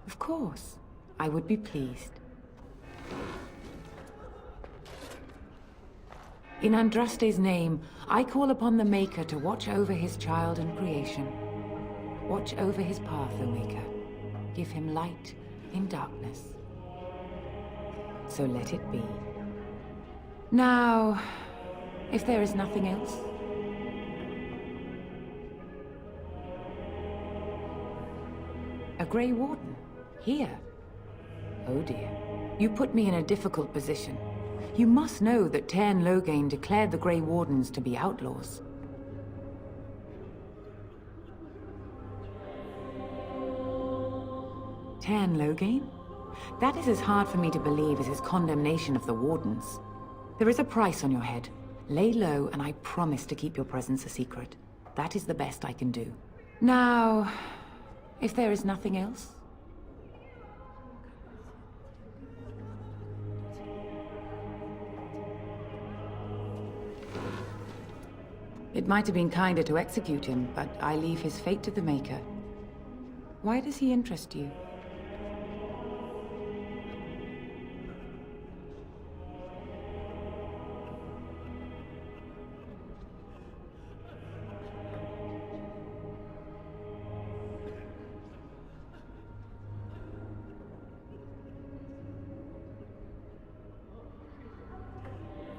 [SPEAKER 4] Of course. I would be pleased. In Andraste's name, I call upon the Maker to watch over his child and creation. Watch over his path, O Maker. Give him light in darkness. So let it be. Now, if there is nothing else... A Grey Warden? Here? Oh dear. You put me in a difficult position. You must know that Tairn Loghain declared the Grey Wardens to be outlaws. Tairn Loghain? That is as hard for me to believe as his condemnation of the Wardens. There is a price on your head. Lay low, and I promise to keep your presence a secret. That is the best I can do. Now, if there is nothing else... It might have been kinder to execute him, but I leave his fate to the Maker. Why does he interest you?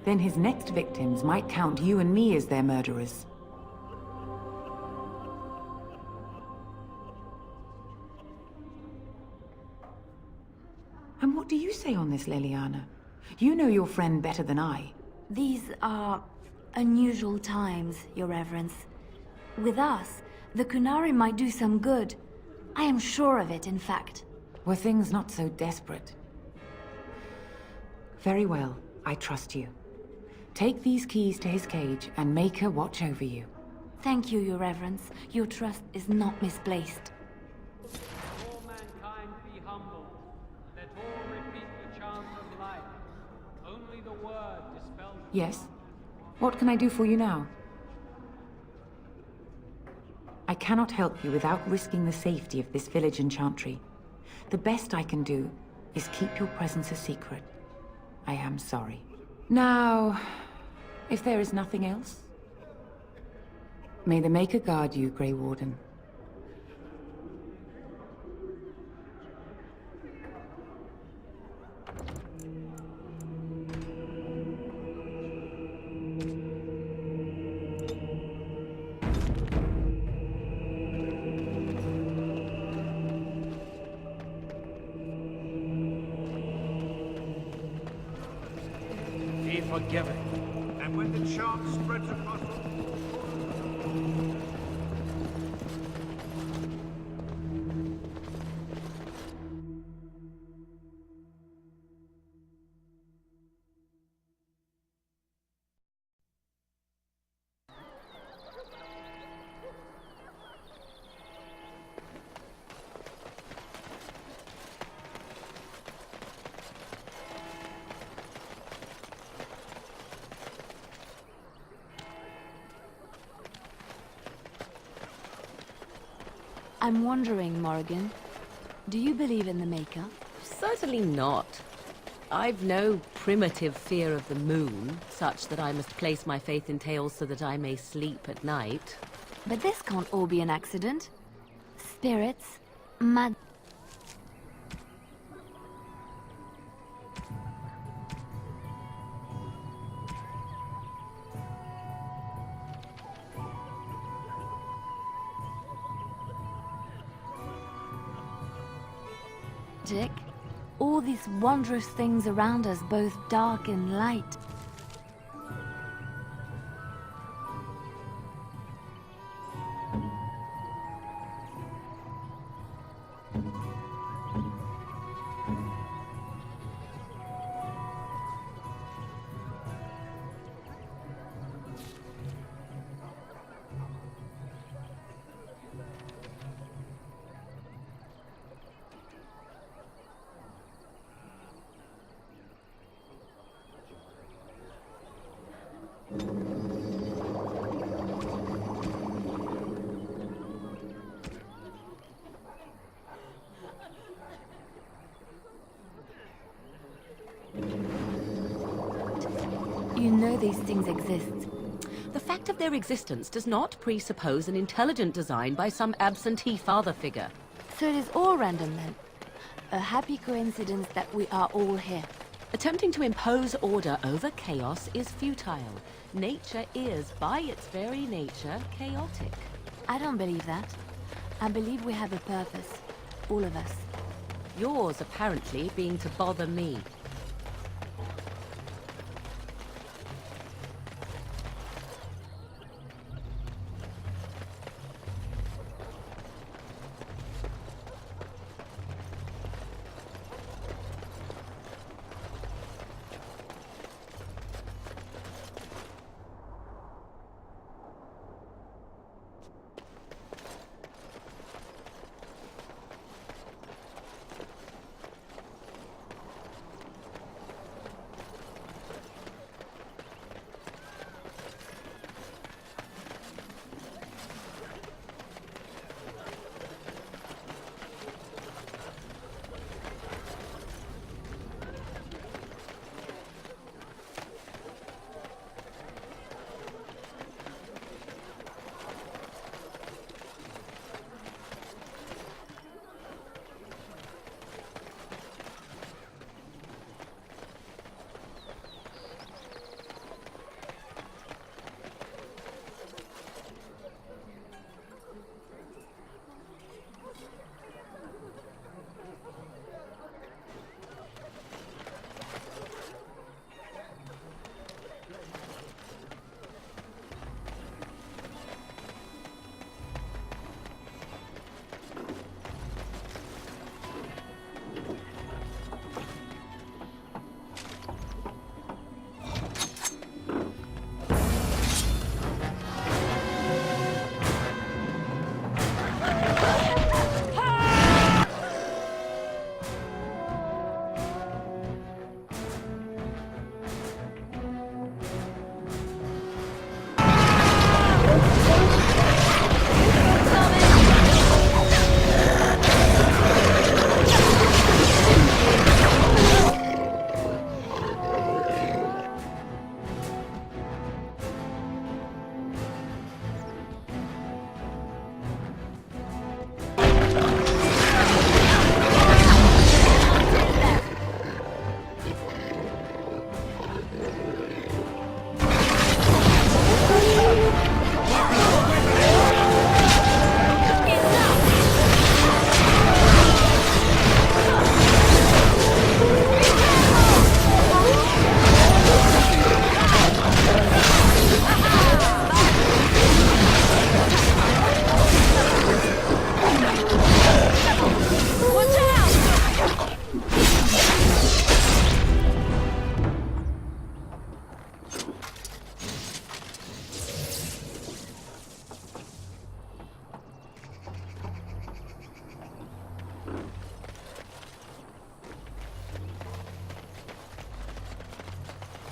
[SPEAKER 4] Then his next victims might count you and me as their murderers. And what do you say on this, Liliana? You know your friend better than I.
[SPEAKER 3] These are unusual times, Your Reverence. With us, the Kunari might do some good. I am sure of it, in fact.
[SPEAKER 4] Were things not so desperate? Very well, I trust you. Take these keys to his cage and make her watch over you.
[SPEAKER 3] Thank you, Your Reverence. Your trust is not misplaced.
[SPEAKER 7] All mankind be humble. Let all repeat the chant of life. Only the word dispels...
[SPEAKER 4] Yes? What can I do for you now? I cannot help you without risking the safety of this village and chantry. The best I can do is keep your presence a secret. I am sorry. Now, if there is nothing else... May the Maker guard you, Grey Warden.
[SPEAKER 16] Be forgiven.
[SPEAKER 15] And when the chant spreads across all...
[SPEAKER 3] I'm wondering, Morrigan, do you believe in the Maker?
[SPEAKER 10] Certainly not. I've no primitive fear of the moon, such that I must place my faith in tales so that I may sleep at night.
[SPEAKER 3] But this can't all be an accident. Spirits, mad... magic, all these wondrous things around us, both dark and light. You know these things exist.
[SPEAKER 10] The fact of their existence does not presuppose an intelligent design by some absentee father figure.
[SPEAKER 3] So it is all random then. A happy coincidence that we are all here.
[SPEAKER 10] Attempting to impose order over chaos is futile. Nature is, by its very nature, chaotic.
[SPEAKER 3] I don't believe that. I believe we have a purpose. All of us.
[SPEAKER 10] Yours, apparently, being to bother me.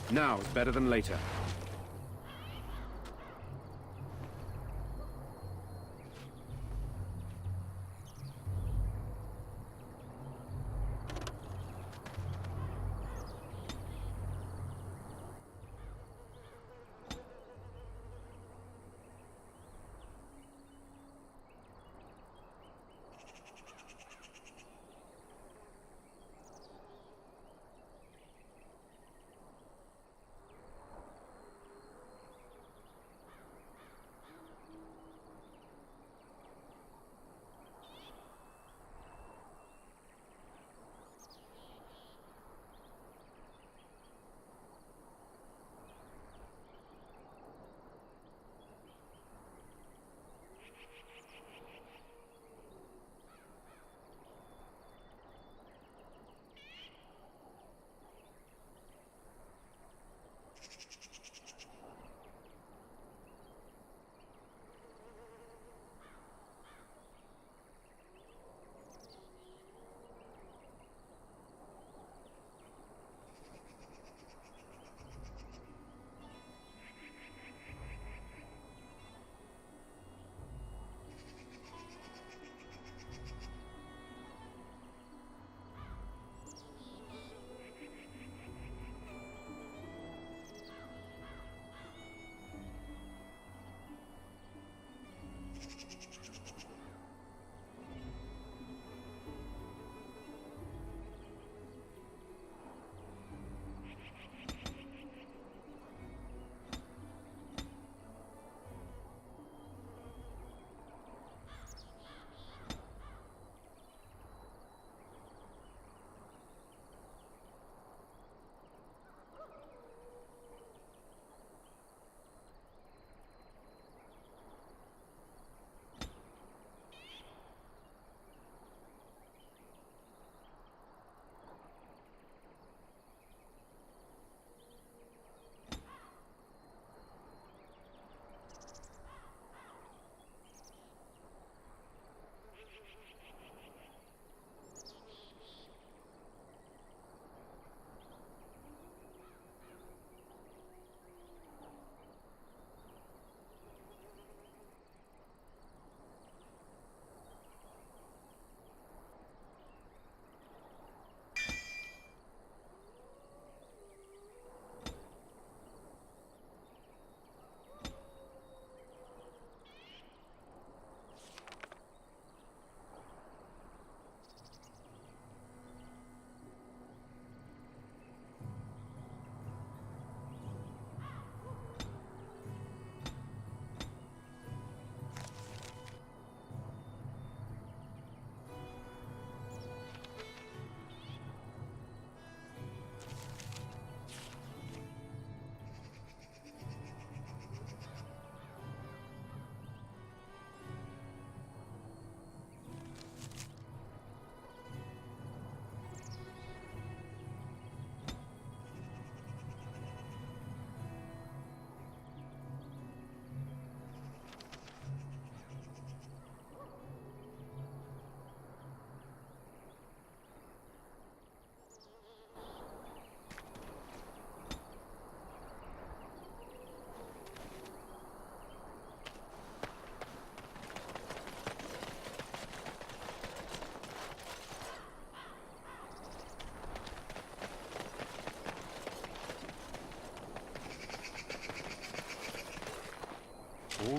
[SPEAKER 22] Now is better than later.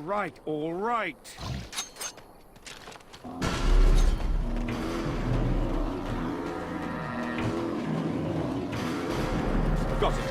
[SPEAKER 18] right, all right. Got it.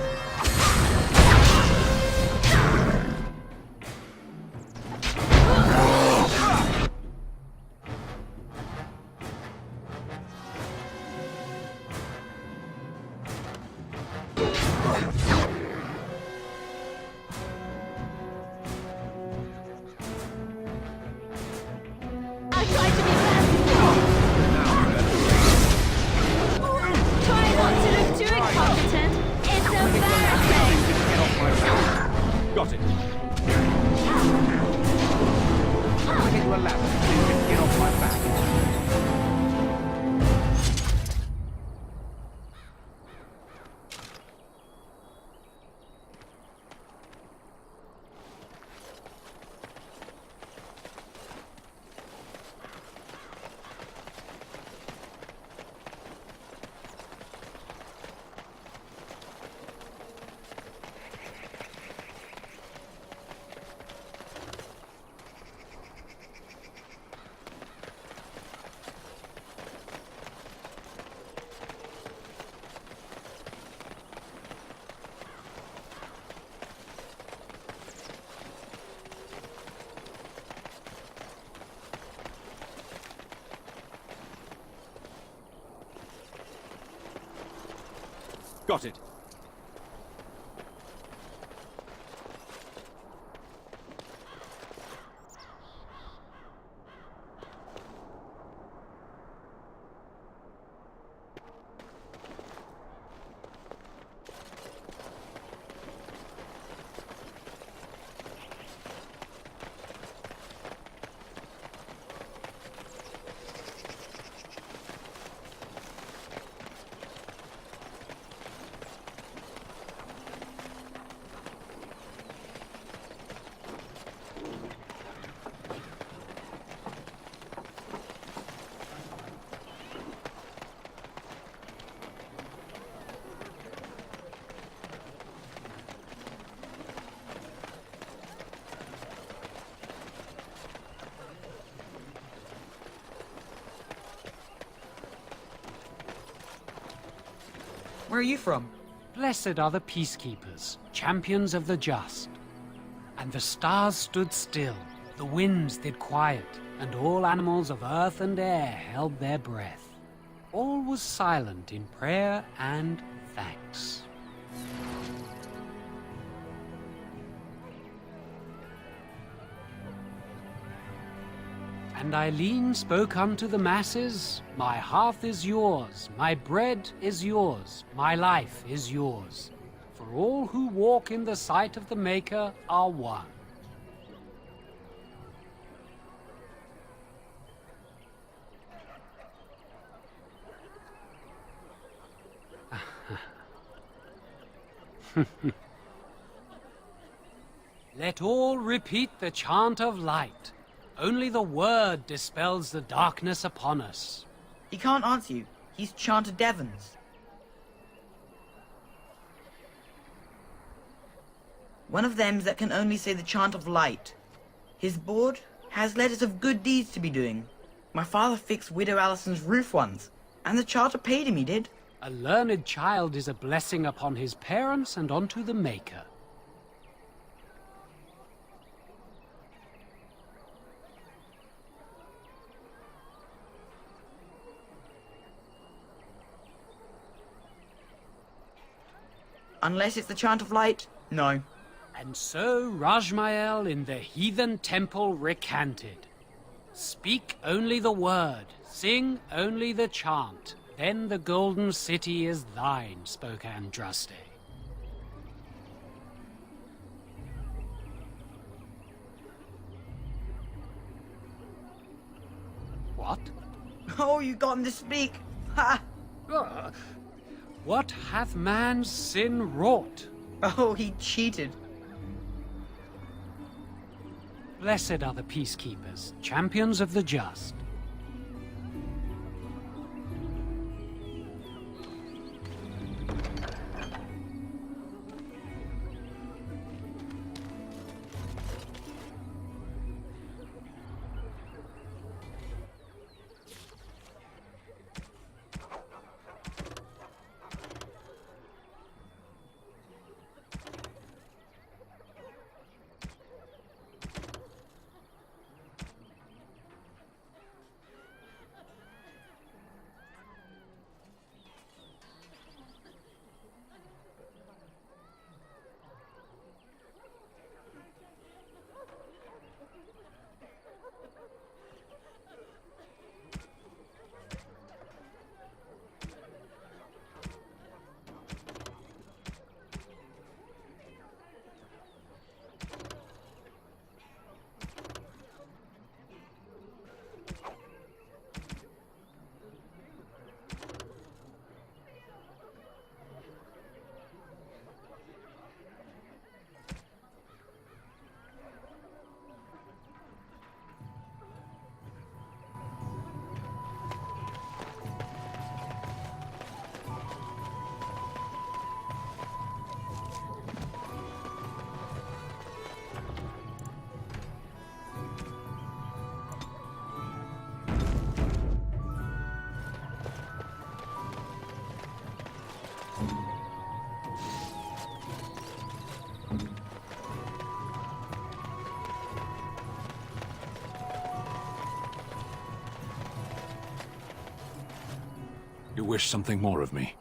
[SPEAKER 20] Try not to look too incompetent. It's embarrassing.
[SPEAKER 18] Got it. I get you a ladder so you can get off my back. Got it.
[SPEAKER 21] Where are you from?
[SPEAKER 7] Blessed are the peacekeepers, champions of the just. And the stars stood still, the winds did quiet, and all animals of earth and air held their breath. All was silent in prayer and thanks. And Eileen spoke unto the masses, My hearth is yours, my bread is yours, my life is yours. For all who walk in the sight of the Maker are one. Let all repeat the chant of light. Only the word dispels the darkness upon us.
[SPEAKER 21] He can't answer you. He's chanted Devons. One of them's that can only say the chant of light. His board has letters of good deeds to be doing. My father fixed Widow Allison's roof once, and the charter paid him, he did.
[SPEAKER 7] A learned child is a blessing upon his parents and unto the Maker.
[SPEAKER 21] Unless it's the chant of light, no.
[SPEAKER 7] And so Rajmael in the heathen temple recanted. Speak only the word, sing only the chant, then the golden city is thine, spoke Andraste. What?
[SPEAKER 21] Oh, you got him to speak! Ha!
[SPEAKER 7] What hath man's sin wrought?
[SPEAKER 21] Oh, he cheated.
[SPEAKER 7] Blessed are the peacekeepers, champions of the just.
[SPEAKER 14] wish something more of me?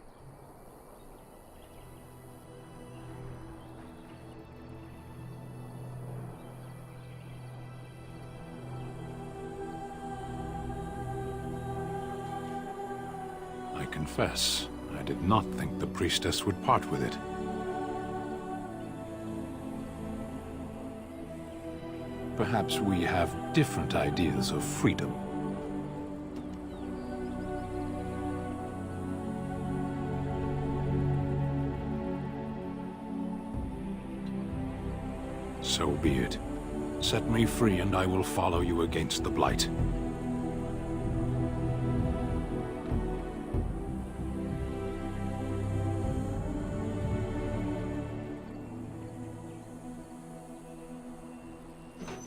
[SPEAKER 14] I confess, I did not think the priestess would part with it. Perhaps we have different ideas of freedom. So be it. Set me free and I will follow you against the Blight.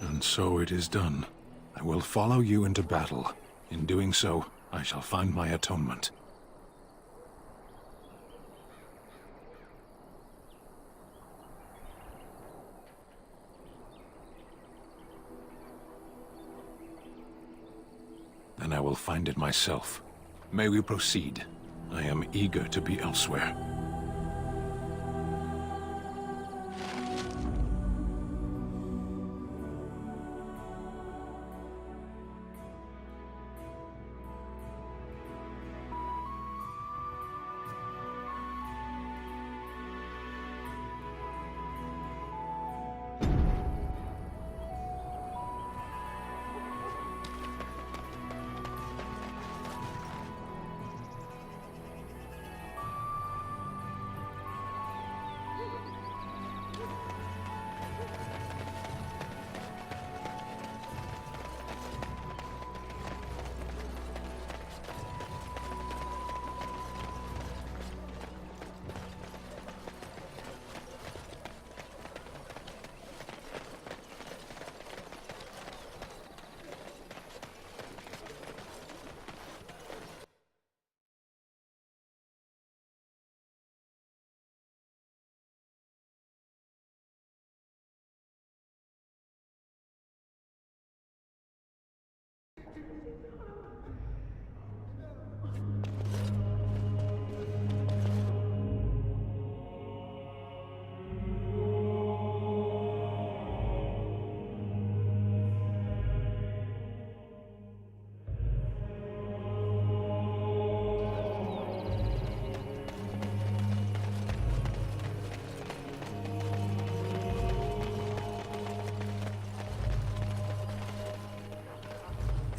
[SPEAKER 14] And so it is done. I will follow you into battle. In doing so, I shall find my atonement. Then I will find it myself. May we proceed? I am eager to be elsewhere.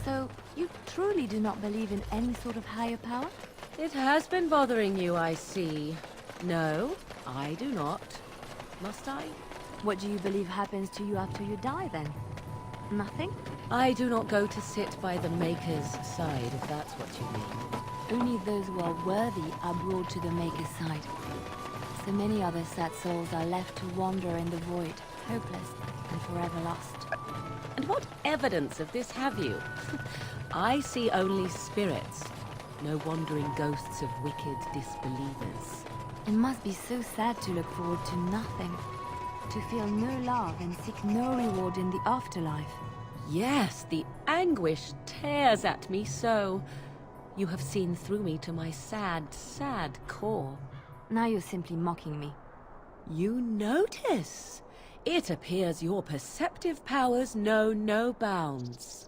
[SPEAKER 3] So, you truly do not believe in any sort of higher power?
[SPEAKER 10] It has been bothering you, I see. No, I do not. Must I?
[SPEAKER 3] What do you believe happens to you after you die, then? Nothing?
[SPEAKER 10] I do not go to sit by the Maker's side, if that's what you mean.
[SPEAKER 3] Only those who are worthy are brought to the Maker's side. So many other sad souls are left to wander in the void, hopeless and forever lost.
[SPEAKER 10] And what evidence of this have you? I see only spirits, no wandering ghosts of wicked disbelievers.
[SPEAKER 3] It must be so sad to look forward to nothing, to feel no love and seek no reward in the afterlife.
[SPEAKER 10] Yes, the anguish tears at me so. You have seen through me to my sad, sad core.
[SPEAKER 3] Now you're simply mocking me.
[SPEAKER 10] You notice? It appears your perceptive powers know no bounds.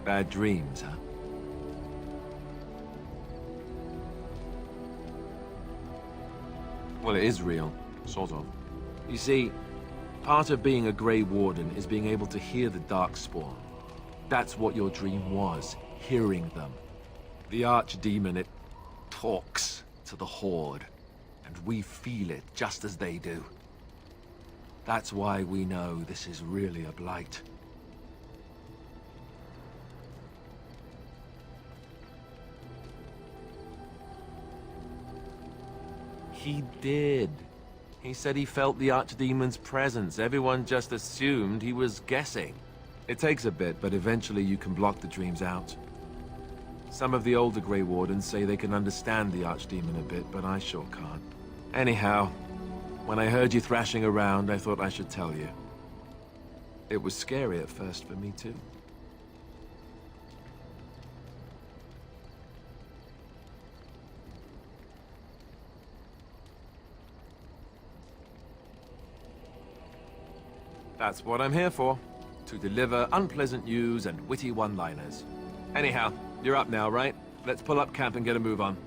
[SPEAKER 9] Bad dreams, huh?
[SPEAKER 22] Well, it is real. Sort of. You see, part of being a Grey Warden is being able to hear the Darkspawn. That's what your dream was, hearing them. The Archdemon, it talks to the Horde, and we feel it just as they do. That's why we know this is really a blight. He did. He said he felt the Archdemon's presence. Everyone just assumed he was guessing. It takes a bit, but eventually you can block the dreams out. Some of the older Grey Wardens say they can understand the Archdemon a bit, but I sure can't. Anyhow, when I heard you thrashing around, I thought I should tell you. It was scary at first for me, too. That's what I'm here for. To deliver unpleasant news and witty one-liners. Anyhow, you're up now, right? Let's pull up camp and get a move on.